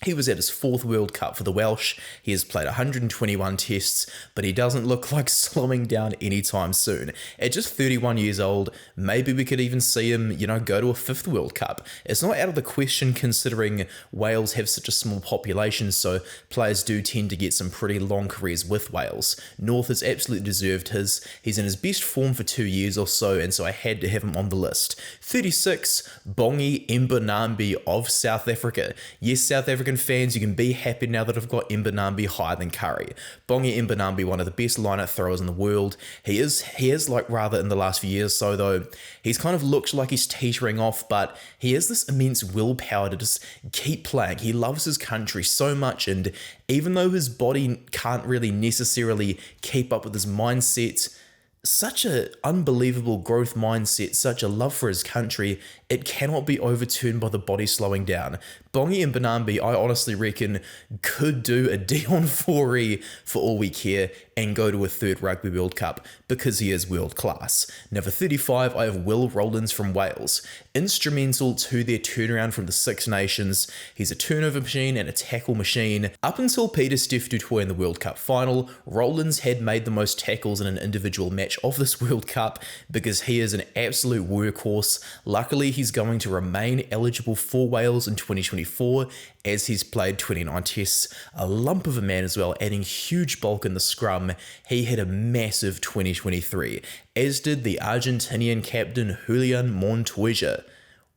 He was at his 4th World Cup for the Welsh. He has played 121 tests, but he doesn't look like slowing down anytime soon. At just 31 years old, maybe we could even see him, go to a 5th World Cup. It's not out of the question considering Wales have such a small population, so players do tend to get some pretty long careers with Wales. North has absolutely deserved his. He's in his best form for 2 years or so, and so I had to have him on the list. 36, Bongi Mbonambi of South Africa. Yes, South African fans, you can be happy now that I've got Mbonambi higher than Curry. Bongi Mbonambi, one of the best line-out throwers in the world. He is rather in the last few years so though, he's kind of looked like he's teetering off, but he has this immense willpower to just keep playing. He loves his country so much, and even though his body can't really necessarily keep up with his mindset, such an unbelievable growth mindset, such a love for his country, it cannot be overturned by the body slowing down. Bongi Mbonambi, I honestly reckon, could do a Dion Forey for all we care and go to a 3rd Rugby World Cup because he is world class. Now for 35, I have Will Rowlands from Wales. Instrumental to their turnaround from the Six Nations. He's a turnover machine and a tackle machine. Up until Peter Steph du Toit in the World Cup final, Rowlands had made the most tackles in an individual match of this World Cup because he is an absolute workhorse. Luckily, he's going to remain eligible for Wales in 2024 as he's played 29 tests. A lump of a man as well, adding huge bulk in the scrum. He had a massive 2023, as did the Argentinian captain Julian Montoya.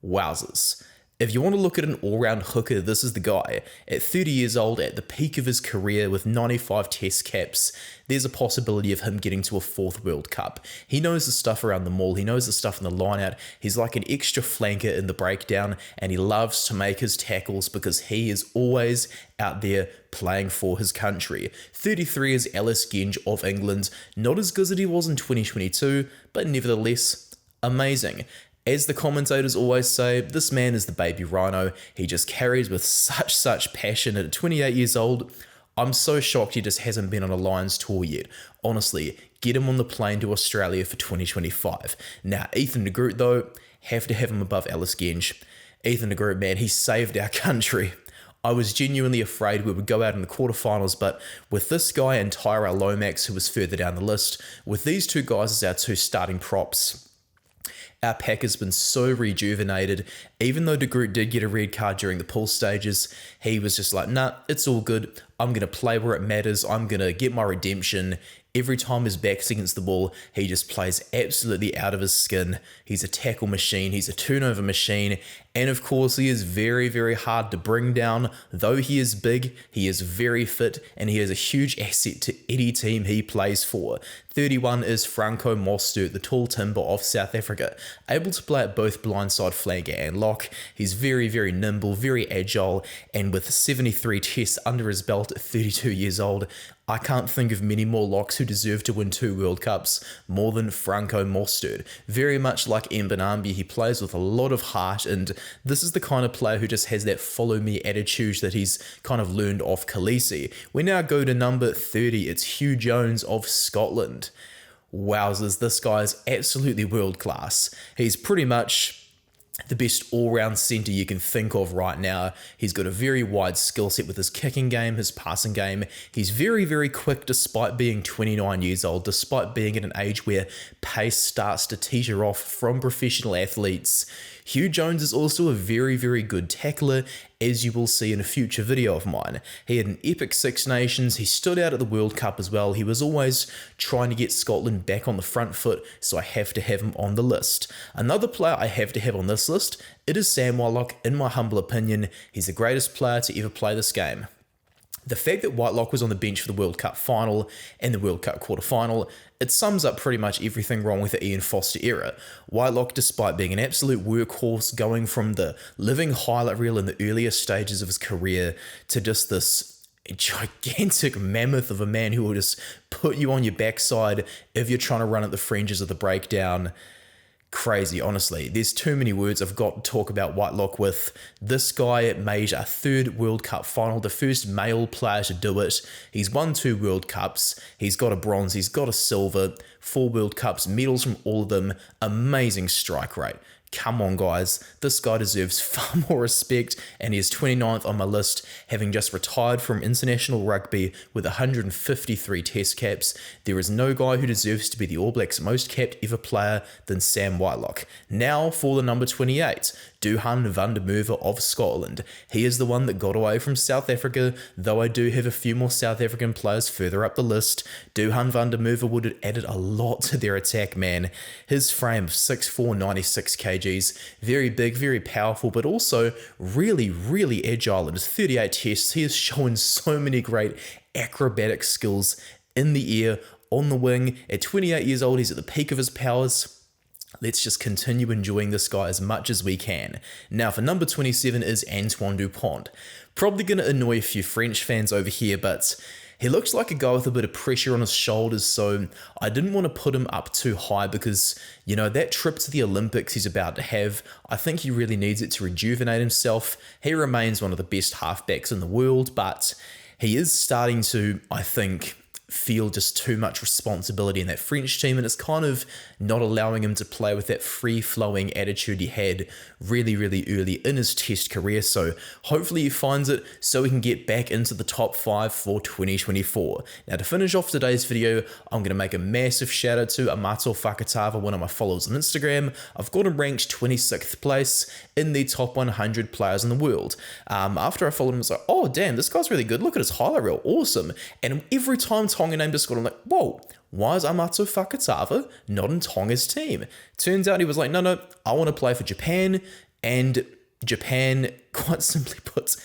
Wowzers. If you want to look at an all-round hooker, this is the guy. At 30 years old, at the peak of his career with 95 test caps, there's a possibility of him getting to a 4th World Cup. He knows the stuff around the maul, he knows the stuff in the line-out, he's like an extra flanker in the breakdown, and he loves to make his tackles because he is always out there playing for his country. 33 is Ellis Genge of England. Not as good as he was in 2022, but nevertheless, amazing. As the commentators always say, this man is the baby rhino. He just carries with such passion. At 28 years old, I'm so shocked he just hasn't been on a Lions tour yet. Honestly, get him on the plane to Australia for 2025. Now, Ethan de Groot though, have to have him above Ellis Genge. Ethan de Groot, man, he saved our country. I was genuinely afraid we would go out in the quarterfinals, but with this guy and Tyrell Lomax, who was further down the list, with these two guys as our 2 starting props, our pack has been so rejuvenated. Even though de Groot did get a red card during the pool stages, he was just like, nah, it's all good. I'm going to play where it matters. I'm going to get my redemption. Every time his back's against the ball, he just plays absolutely out of his skin. He's a tackle machine. He's a turnover machine. And of course, he is very hard to bring down. Though he is big, he is very fit, and he is a huge asset to any team he plays for. 31 is Franco Mostert, the tall timber of South Africa. Able to play at both blindside flanker and lock. He's very nimble, very agile, and with 73 tests under his belt at 32 years old, I can't think of many more locks who deserve to win 2 World Cups more than Franco Mostert. Very much like Mbonambi, he plays with a lot of heart, and this is the kind of player who just has that follow me attitude that he's kind of learned off Khaleesi. We now go to number 30, it's Hugh Jones of Scotland. Wowzers, this guy is absolutely world class. He's pretty much the best all-round centre you can think of right now. He's got a very wide skill set with his kicking game, his passing game. He's very quick despite being 29 years old, despite being at an age where pace starts to teeter off from professional athletes. Hugh Jones is also a very good tackler, as you will see in a future video of mine. He had an epic Six Nations, he stood out at the World Cup as well, he was always trying to get Scotland back on the front foot, so I have to have him on the list. Another player I have to have on this list, it is Sam Whitelock. In my humble opinion, he's the greatest player to ever play this game. The fact that Whitelock was on the bench for the World Cup final and the World Cup quarterfinal, it sums up pretty much everything wrong with the Ian Foster era. Whitelock, despite being an absolute workhorse, going from the living highlight reel in the earlier stages of his career to just this gigantic mammoth of a man who will just put you on your backside if you're trying to run at the fringes of the breakdown. Crazy, honestly. There's too many words I've got to talk about Whitelock with. This guy made a third World Cup final, the first male player to do it. He's won 2 World Cups. He's got a bronze, he's got a silver, 4 World Cups, medals from all of them. Amazing strike rate. Come on, guys. This guy deserves far more respect, and he is 29th on my list, having just retired from international rugby with 153 test caps. There is no guy who deserves to be the All Blacks' most capped ever player than Sam Whitelock. Now for the number 28, Duhan van der Merwe of Scotland. He is the one that got away from South Africa, though I do have a few more South African players further up the list. Duhan van der Merwe would have added a lot to their attack, man. His frame of 6'4", 96 kg, very big, very powerful, but also really agile. In his 38 tests, he has shown so many great acrobatic skills in the air, on the wing. At 28 years old, he's at the peak of his powers. Let's just continue enjoying this guy as much as we can. Now for number 27 is Antoine Dupont. Probably going to annoy a few French fans over here, but he looks like a guy with a bit of pressure on his shoulders, so I didn't want to put him up too high because, you know, that trip to the Olympics he's about to have, I think he really needs it to rejuvenate himself. He remains one of the best halfbacks in the world, but he is starting to, I think, feel just too much responsibility in that French team, and it's kind of not allowing him to play with that free-flowing attitude he had really early in his test career. So hopefully he finds it so he can get back into the top 5 for 2024. Now to finish off today's video, I'm going to make a massive shout out to Amato Fakatava, one of my followers on Instagram. I've got him ranked 26th place in the top 100 players in the world. After I followed him, I was like, oh damn, this guy's really good, look at his highlight reel, awesome. And every time Tonga named a squad, I'm like, whoa, why is Amato Fakatava not in Tonga's team? Turns out he was like, no, I want to play for Japan, and Japan, quite simply put,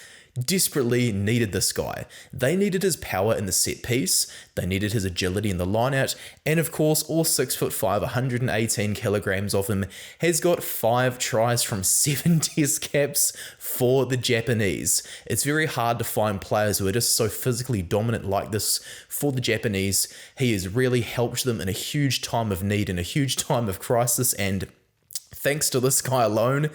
desperately needed this guy. They needed his power in the set piece, they needed his agility in the line-out, and of course, all 6'5", 118 kilograms of him has got 5 tries from 7 test caps for the Japanese. It's very hard to find players who are just so physically dominant like this for the Japanese. He has really helped them in a huge time of need, in a huge time of crisis, and thanks to this guy alone,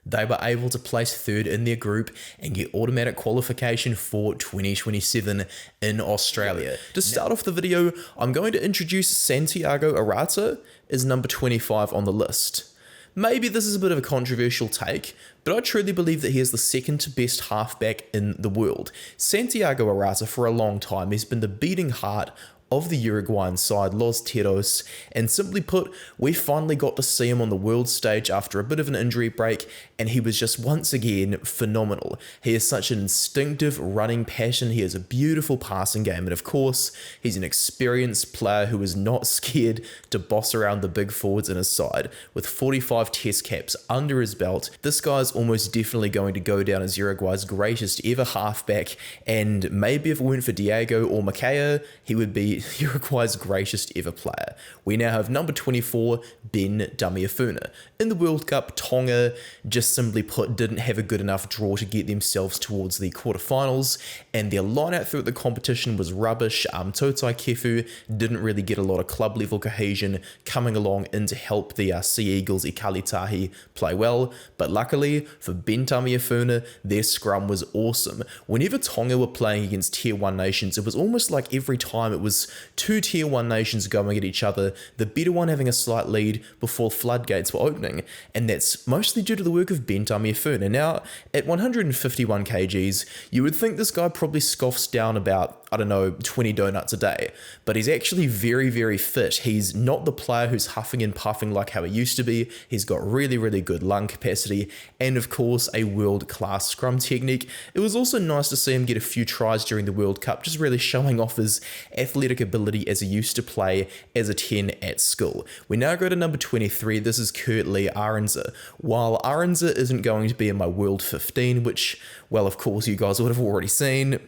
they were able to place 3rd in their group and get automatic qualification for 2027 in Australia. To start off the video, I'm going to introduce Santiago Arata as number 25 on the list. Maybe this is a bit of a controversial take, but I truly believe that he is the second to best halfback in the world. Santiago Arata, for a long time, has been the beating heart of the Uruguayan side, Los Teros, and simply put, we finally got to see him on the world stage after a bit of an injury break, and he was just once again phenomenal. He has such an instinctive running passion, he has a beautiful passing game, and of course, he's an experienced player who is not scared to boss around the big forwards in his side. With 45 test caps under his belt, this guy's almost definitely going to go down as Uruguay's greatest ever halfback, and maybe if it weren't for Diego or Makaya, he would be Uruguay's greatest ever player. We now have number 24, Ben Damiafuna. In the World Cup, Tonga, just simply put, didn't have a good enough draw to get themselves towards the quarterfinals, and their line-out throughout the competition was rubbish. Totai Kefu didn't really get a lot of club level cohesion coming along in to help the Sea Eagles Ikalitahi play well, but luckily for Ben Damiafuna, their scrum was awesome. Whenever Tonga were playing against Tier 1 nations, it was almost like every time it was 2 Tier 1 nations going at each other, the better one having a slight lead before floodgates were opening, and that's mostly due to the work of Ben Damiafuna. Now, at 151 kgs, you would think this guy probably scoffs down about I don't know, 20 donuts a day, but he's actually very, very fit. He's not the player who's huffing and puffing like how he used to be. He's got really, really good lung capacity and, of course, a world-class scrum technique. It was also nice to see him get a few tries during the World Cup, just really showing off his athletic ability as he used to play as a 10 at school. We now go to number 23. This is Kurt Lee Arendse. While Arendse isn't going to be in my World 15, which, well, of course, you guys would have already seen,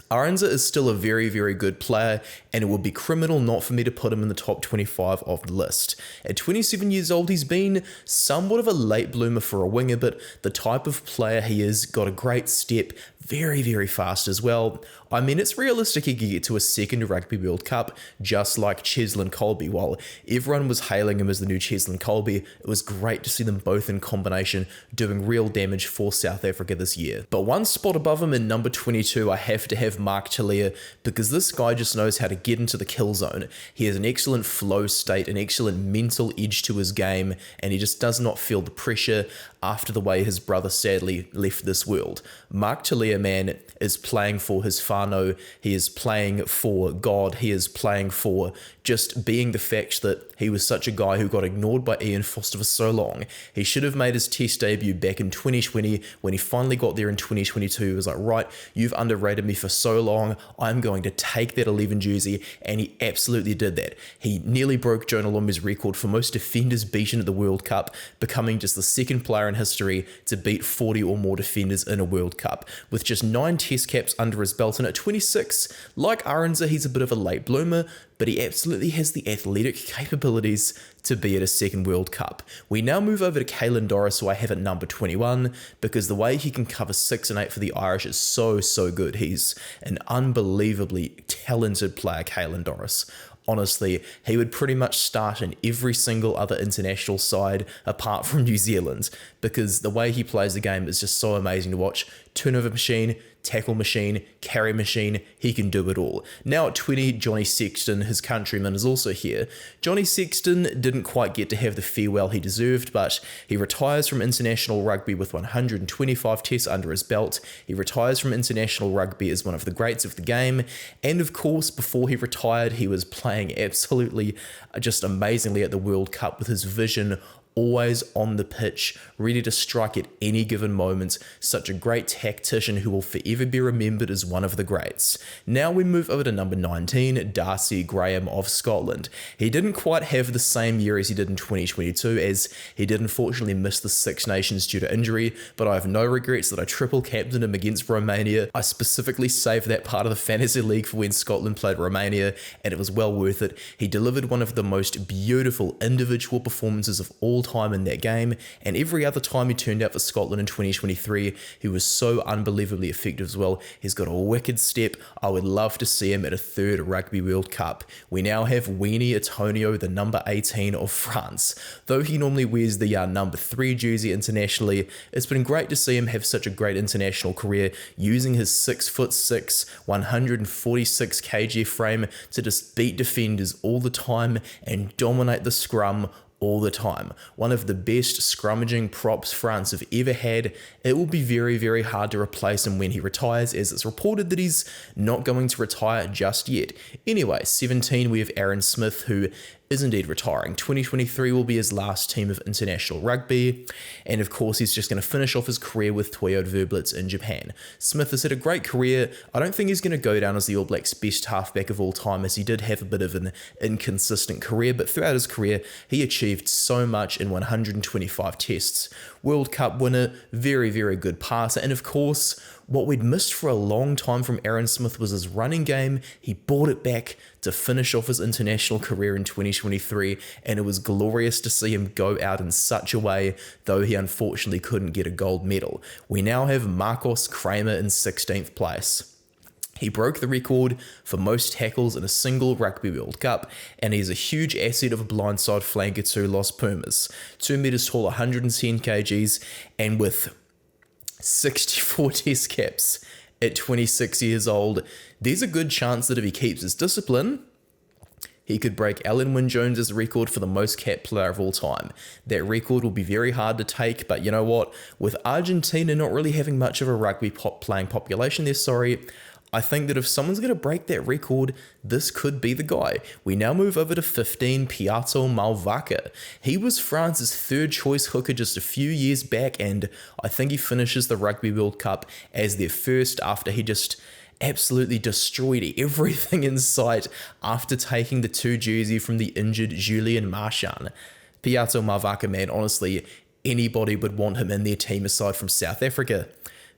Arendse is still a very, very good player, and it would be criminal not for me to put him in the top 25 of the list. At 27 years old, he's been somewhat of a late bloomer for a winger, but the type of player he is, got a great step, very, very fast as well. I mean, it's realistic he could get to a second Rugby World Cup, just like Cheslin Kolbe. While everyone was hailing him as the new Cheslin Kolbe, it was great to see them both in combination doing real damage for South Africa this year. But one spot above him in number 22, I have to have Mark Talia, because this guy just knows how to get into the kill zone. He has an excellent flow state, an excellent mental edge to his game, and he just does not feel the pressure after the way his brother sadly left this world. Mark Talia, man, is playing for his whānau, he is playing for God, he is playing for just being the fact that he was such a guy who got ignored by Ian Foster for so long. He should have made his test debut back in 2020. When he finally got there in 2022, he was like, right, you've underrated me for so long, I'm going to take that 11 jersey, and he absolutely did that. He nearly broke Jonah Lomu's record for most defenders beaten at the World Cup, becoming just the second player in history to beat 40 or more defenders in a World Cup, with just 9 test caps under his belt. And at 26, like Arendse, he's a bit of a late bloomer, but he absolutely has the athletic capabilities to be at a second World Cup. We now move over to Caelan Doris, who I have at number 21, because the way he can cover 6 and 8 for the Irish is so, so good. He's an unbelievably talented player, Caelan Doris. Honestly, he would pretty much start in every single other international side apart from New Zealand, because the way he plays the game is just so amazing to watch. Turnover machine, tackle machine, carry machine, he can do it all. Now at 20, Johnny Sexton, his countryman, is also here. Johnny Sexton didn't quite get to have the farewell he deserved, but he retires from international rugby with 125 tests under his belt. He retires from international rugby as one of the greats of the game, and of course, before he retired, he was playing absolutely just amazingly at the World Cup with his vision always on the pitch, ready to strike at any given moment. Such a great tactician who will forever be remembered as one of the greats. Now we move over to number 19, Darcy Graham of Scotland. He didn't quite have the same year as he did in 2022, as he did unfortunately miss the Six Nations due to injury, but I have no regrets that I triple captained him against Romania. I specifically saved that part of the fantasy league for when Scotland played Romania, and it was well worth it. He delivered one of the most beautiful individual performances of all time in that game, and every other time he turned out for Scotland in 2023, he was so unbelievably effective as well. He's got a wicked step. I would love to see him at a third Rugby World Cup. We now have Winnie Antonio, the number 18 of France. Though he normally wears the number 3 jersey internationally, it's been great to see him have such a great international career, using his 6'6", 146 kg frame to just beat defenders all the time and dominate the scrum all the time. One of the best scrummaging props France have ever had. It will be very, very hard to replace him when he retires, as it's reported that he's not going to retire just yet. Anyway, 17, we have Aaron Smith, who is indeed retiring. 2023 will be his last team of international rugby, and of course he's just going to finish off his career with Toyota Verblitz in Japan. Smith has had a great career. I don't think he's going to go down as the All Blacks' best halfback of all time, as he did have a bit of an inconsistent career, but throughout his career he achieved so much in 125 tests. World Cup winner, very, very good passer, and of course, what we'd missed for a long time from Aaron Smith was his running game. He brought it back to finish off his international career in 2023, and it was glorious to see him go out in such a way, though he unfortunately couldn't get a gold medal. We now have Marcos Kramer in 16th place. He broke the record for most tackles in a single Rugby World Cup, and he's a huge asset of a blindside flanker to Los Pumas. 2 meters tall, 110 kgs, and with 64 test caps at 26 years old, there's a good chance that if he keeps his discipline, he could break Alan Wynne-Jones' record for the most cap player of all time. That record will be very hard to take, but you know what? With Argentina not really having much of a rugby playing population there, I think that if someone's going to break that record, this could be the guy. We now move over to 15, Piato Malvaca. He was France's third choice hooker just a few years back, and I think he finishes the Rugby World Cup as their first after he just absolutely destroyed everything in sight after taking the 2 jersey from the injured Julian Marchand. Piato Malvaca, man, honestly, anybody would want him in their team aside from South Africa.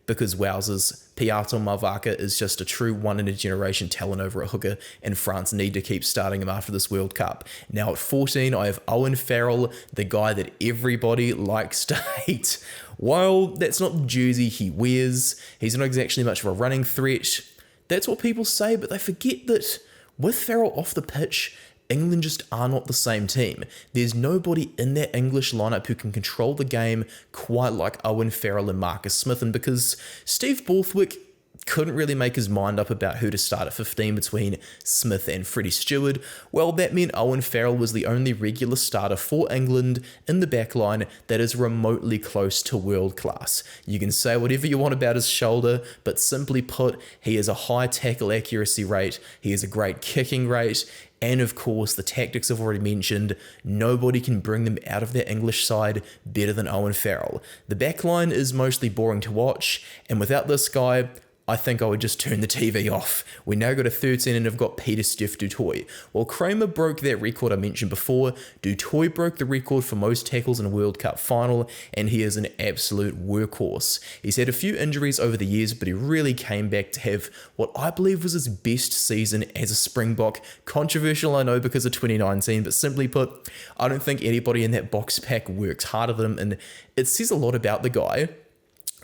Because wowzers, Piato Malvaca is just a true one-in-a-generation talent over a hooker, and France need to keep starting him after this World Cup. Now at 14, I have Owen Farrell, the guy that everybody likes to hate. While that's not the jersey he wears, he's not exactly much of a running threat. That's what people say, but they forget that with Farrell off the pitch, England just are not the same team. There's nobody in that English lineup who can control the game quite like Owen Farrell and Marcus Smith, and because Steve Borthwick couldn't really make his mind up about who to start at 15 between Smith and Freddie Stewart, well, that meant Owen Farrell was the only regular starter for England in the backline that is remotely close to world class. You can say whatever you want about his shoulder, but simply put, he has a high tackle accuracy rate, he has a great kicking rate, and of course, the tactics I've already mentioned, nobody can bring them out of their English side better than Owen Farrell. The backline is mostly boring to watch, and without this guy, I think I would just turn the TV off. We now go to 13 and have got Pieter-Steph du Toit. While Kramer broke that record I mentioned before, du Toit broke the record for most tackles in a World Cup final, and he is an absolute workhorse. He's had a few injuries over the years, but he really came back to have what I believe was his best season as a Springbok. Controversial, I know, because of 2019, but simply put, I don't think anybody in that box pack works harder than him, and it says a lot about the guy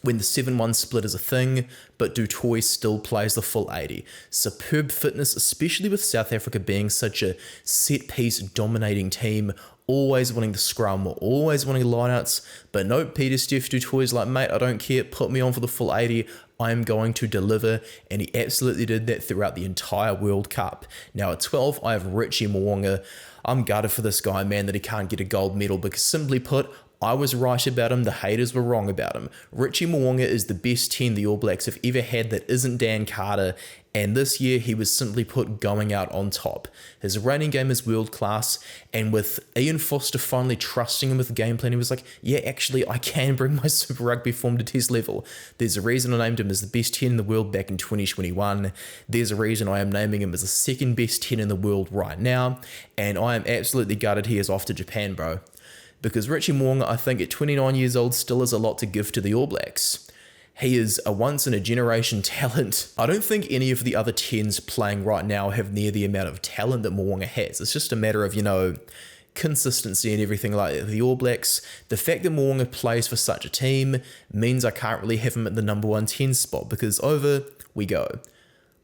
when the 7-1 split is a thing, but du Toit still plays the full 80. Superb fitness, especially with South Africa being such a set-piece dominating team, always wanting the scrum, always wanting lineouts, but no, Pieter-Steph du Toit is like, mate, I don't care, put me on for the full 80, I'm going to deliver, and he absolutely did that throughout the entire World Cup. Now at 12, I have Richie Mo'unga. I'm gutted for this guy, man, that he can't get a gold medal, because simply put, I was right about him, the haters were wrong about him. Richie Mo'unga is the best 10 the All Blacks have ever had that isn't Dan Carter, and this year he was simply put going out on top. His running game is world class, and with Ian Foster finally trusting him with the game plan, he was like, yeah, actually, I can bring my Super Rugby form to test level. There's a reason I named him as the best 10 in the world back in 2021. There's a reason I am naming him as the second best 10 in the world right now, and I am absolutely gutted he is off to Japan, bro. Because Richie Mo'unga, I think at 29 years old, still has a lot to give to the All Blacks. He is a once-in-a-generation talent. I don't think any of the other 10s playing right now have near the amount of talent that Mo'unga has. It's just a matter of, consistency and everything like that. The All Blacks, the fact that Mo'unga plays for such a team means I can't really have him at the number 1 10 spot, because over we go.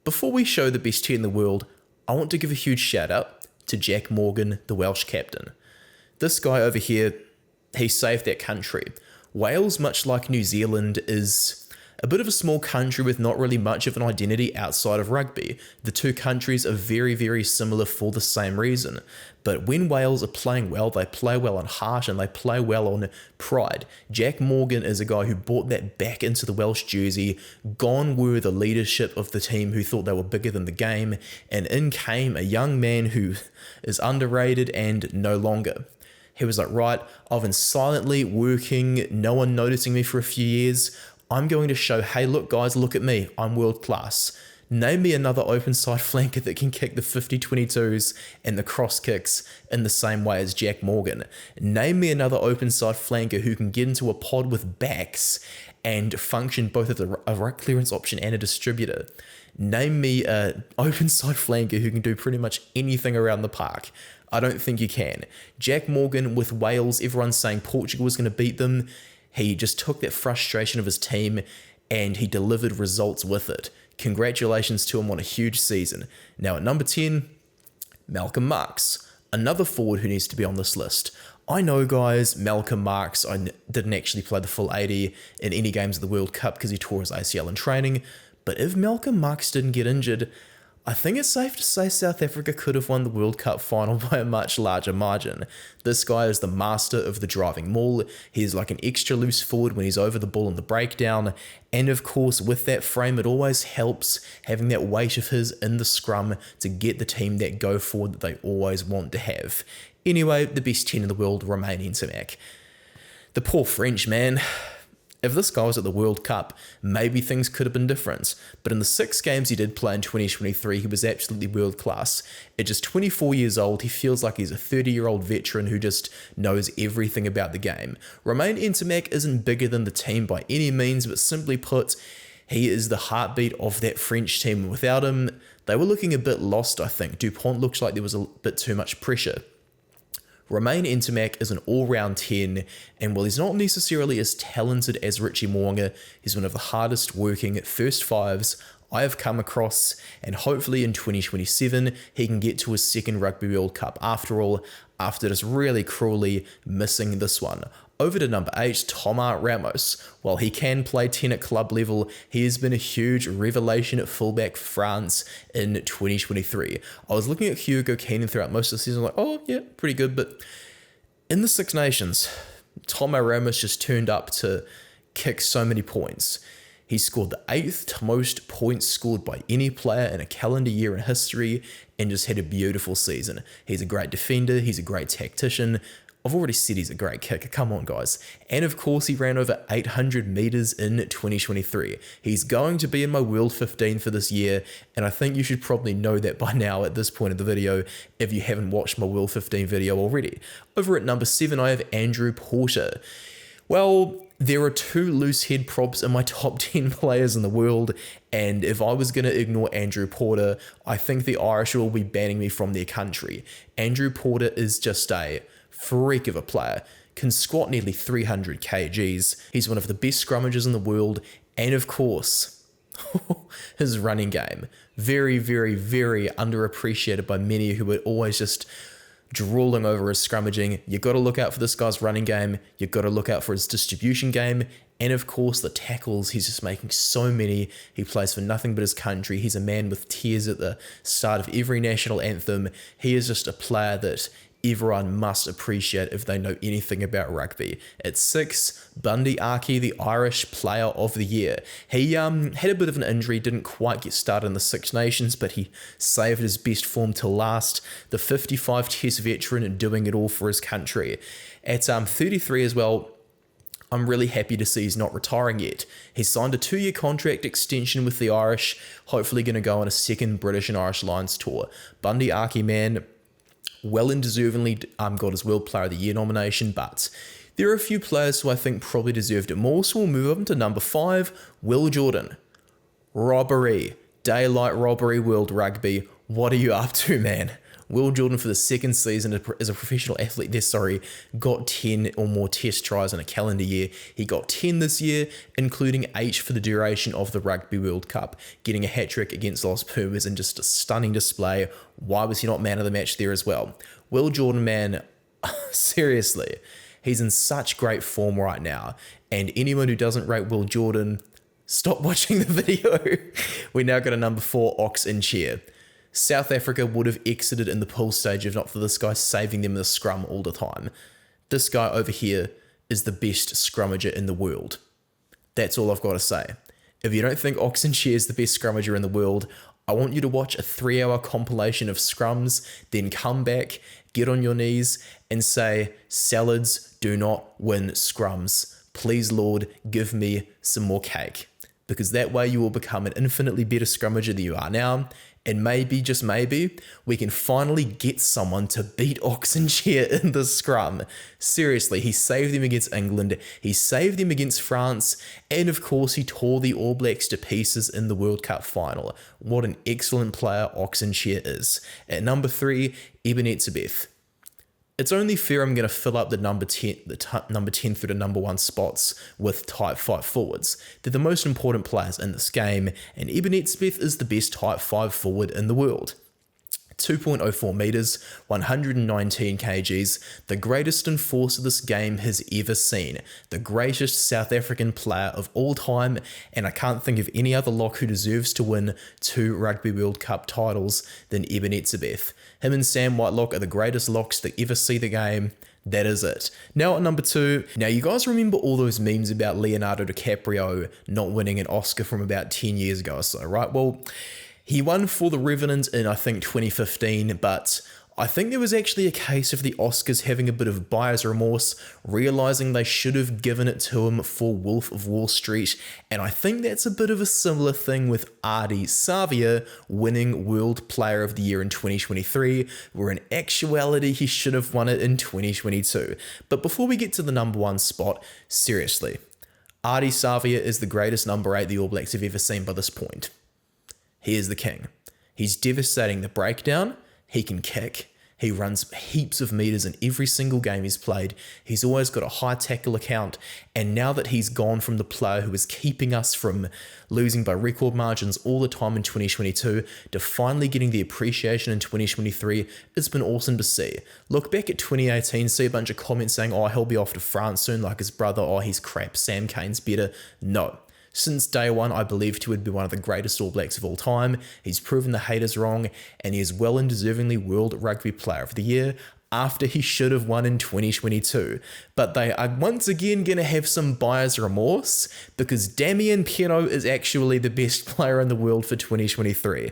Before we show the best 10 in the world, I want to give a huge shout out to Jack Morgan, the Welsh captain. This guy over here, he saved that country. Wales, much like New Zealand, is a bit of a small country with not really much of an identity outside of rugby. The two countries are very, very similar for the same reason. But when Wales are playing well, they play well on heart and they play well on pride. Jack Morgan is a guy who brought that back into the Welsh jersey. Gone were the leadership of the team who thought they were bigger than the game, and in came a young man who is underrated and no longer. He was like, right, I've been silently working, no one noticing me for a few years. I'm going to show, hey, look guys, look at me, I'm world class. Name me another open side flanker that can kick the 50-22s and the cross kicks in the same way as Jack Morgan. Name me another open side flanker who can get into a pod with backs and function both as a ruck clearance option and a distributor. Name me an open side flanker who can do pretty much anything around the park. I don't think you can. Jack Morgan with Wales, everyone's saying Portugal was going to beat them. He just took that frustration of his team and he delivered results with it. Congratulations to him on a huge season. Now at number 10, Malcolm Marx, another forward who needs to be on this list. I know, guys, Malcolm Marx didn't actually play the full 80 in any games of the World Cup because he tore his ACL in training, but if Malcolm Marx didn't get injured, I think it's safe to say South Africa could have won the World Cup final by a much larger margin. This guy is the master of the driving maul. He's like an extra loose forward when he's over the ball in the breakdown. And of course, with that frame, it always helps having that weight of his in the scrum to get the team that go forward that they always want to have. Anyway, the best 10 in the world, Romain Ntamack. The poor French, man. If this guy was at the World Cup, maybe things could have been different. But in the 6 games he did play in 2023, he was absolutely world class. At just 24 years old, he feels like he's a 30-year-old veteran who just knows everything about the game. Romain Ntamack isn't bigger than the team by any means, but simply put, he is the heartbeat of that French team. Without him, they were looking a bit lost, I think. Dupont looks like there was a bit too much pressure. Romain Ntamack is an all-round 10, and while he's not necessarily as talented as Richie Mo'unga, he's one of the hardest working first fives I have come across, and hopefully in 2027 he can get to his second Rugby World Cup after all, after just really cruelly missing this one. Over to number 8, Thomas Ramos. While he can play 10 at club level, he has been a huge revelation at fullback for France in 2023. I was looking at Hugo Keenan throughout most of the season, like, oh yeah, pretty good, but in the Six Nations, Thomas Ramos just turned up to kick so many points. He scored the 8th most points scored by any player in a calendar year in history and just had a beautiful season. He's a great defender, he's a great tactician. I've already said he's a great kicker, come on guys. And of course he ran over 800 meters in 2023. He's going to be in my World 15 for this year, and I think you should probably know that by now at this point of the video if you haven't watched my World 15 video already. Over at number 7 I have Andrew Porter. Well, there are 2 loose head props in my top 10 players in the world, and if I was going to ignore Andrew Porter, I think the Irish will be banning me from their country. Andrew Porter is just a freak of a player, can squat nearly 300 kgs, he's one of the best scrummagers in the world, and of course, his running game. Very, very, very underappreciated by many who are always just drooling over his scrummaging. You got to look out for this guy's running game, you got to look out for his distribution game, and of course the tackles. He's just making so many. He plays for nothing but his country. He's a man with tears at the start of every national anthem. He is just a player that everyone must appreciate if they know anything about rugby. At 6, Bundy Aki, the Irish Player of the Year. He had a bit of an injury, didn't quite get started in the Six Nations, but he saved his best form till last. The 55 Test veteran doing it all for his country. At 33 as well, I'm really happy to see he's not retiring yet. He's signed a 2-year contract extension with the Irish, hopefully going to go on a second British and Irish Lions tour. Bundy Aki, man, well and deservingly got his World Player of the Year nomination, but there are a few players who I think probably deserved it more, so we'll move on to number 5, Will Jordan. Robbery. Daylight robbery, World Rugby. What are you up to, man? Will Jordan, for the second season as a professional athlete got 10 or more test tries in a calendar year. He got 10 this year, including 8 for the duration of the Rugby World Cup, getting a hat-trick against Los Pumas in just a stunning display. Why was he not man of the match there as well? Will Jordan, man, seriously, he's in such great form right now, and anyone who doesn't rate Will Jordan, stop watching the video. We now got a number 4, Ox and Chair. South Africa would have exited in the pool stage if not for this guy saving them in the scrum all the time. This guy over here is the best scrummager in the world. That's all I've got to say. If you don't think Oxenshare is the best scrummager in the world, I want you to watch a 3-hour compilation of scrums, then come back, get on your knees, and say, salads do not win scrums. Please, Lord, give me some more cake. Because that way you will become an infinitely better scrummager than you are now, and maybe, just maybe, we can finally get someone to beat Oxenshare in the scrum. Seriously, he saved them against England, he saved them against France, and of course he tore the All Blacks to pieces in the World Cup final. What an excellent player Oxenshare is. At number 3, Eben Etzebeth. It's only fair I'm going to fill up the number 10 through to number 1 spots with type 5 forwards. They're the most important players in this game, and Eben Etzebeth is the best type 5 forward in the world. 2.04 meters, 119 kgs, the greatest enforcer this game has ever seen, the greatest South African player of all time, and I can't think of any other lock who deserves to win 2 Rugby World Cup titles than Ebenezer. Him and Sam Whitelock are the greatest locks to ever see the game. That is it. Now at number 2, now you guys remember all those memes about Leonardo DiCaprio not winning an Oscar from about 10 years ago or so, right? Well, he won for The Revenant in, I think, 2015, but I think there was actually a case of the Oscars having a bit of buyer's remorse, realizing they should have given it to him for Wolf of Wall Street, and I think that's a bit of a similar thing with Adi Savia winning World Player of the Year in 2023, where in actuality he should have won it in 2022. But before we get to the number 1 spot, seriously, Adi Savia is the greatest number 8 the All Blacks have ever seen by this point. He is the king. He's devastating the breakdown. He can kick. He runs heaps of meters in every single game he's played. He's always got a high tackle account. And now that he's gone from the player who was keeping us from losing by record margins all the time in 2022 to finally getting the appreciation in 2023, it's been awesome to see. Look back at 2018, see a bunch of comments saying, oh, he'll be off to France soon like his brother. Oh, he's crap. Sam Cane's better. No. Since day one, I believed he would be one of the greatest All Blacks of all time. He's proven the haters wrong, and he is well and deservingly World Rugby Player of the Year after he should have won in 2022. But they are once again going to have some buyer's remorse because Damian Penaud is actually the best player in the world for 2023.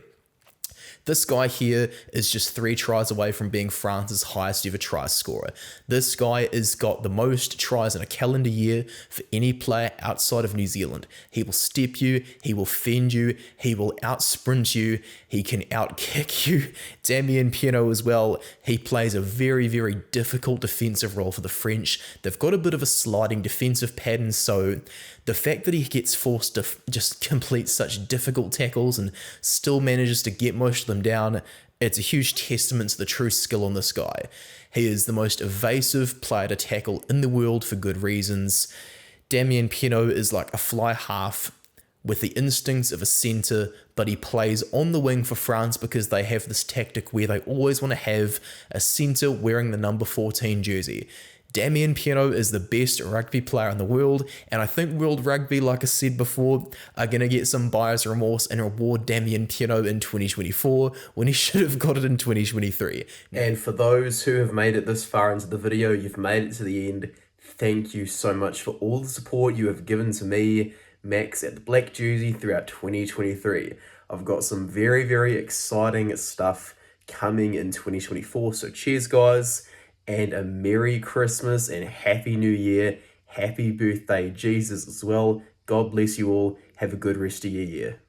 This guy here is just 3 tries away from being France's highest ever try scorer. This guy has got the most tries in a calendar year for any player outside of New Zealand. He will step you, he will fend you, he will out-sprint you, he can out-kick you. Damian Penaud as well, he plays a very, very difficult defensive role for the French. They've got a bit of a sliding defensive pattern, so the fact that he gets forced to just complete such difficult tackles and still manages to get most of them down, it's a huge testament to the true skill on this guy. He is the most evasive player to tackle in the world for good reasons. Damian Penaud is like a fly half with the instincts of a centre, but he plays on the wing for France because they have this tactic where they always want to have a centre wearing the number 14 jersey. Damian Penaud is the best rugby player in the world, and I think World Rugby, like I said before, are going to get some buyer's remorse and reward Damian Penaud in 2024 when he should have got it in 2023. And for those who have made it this far into the video, you've made it to the end, thank you so much for all the support you have given to me, Max, at the Black Jersey throughout 2023. I've got some very, very exciting stuff coming in 2024, so cheers guys. And a Merry Christmas and Happy New Year. Happy birthday, Jesus, as well. God bless you all. Have a good rest of your year.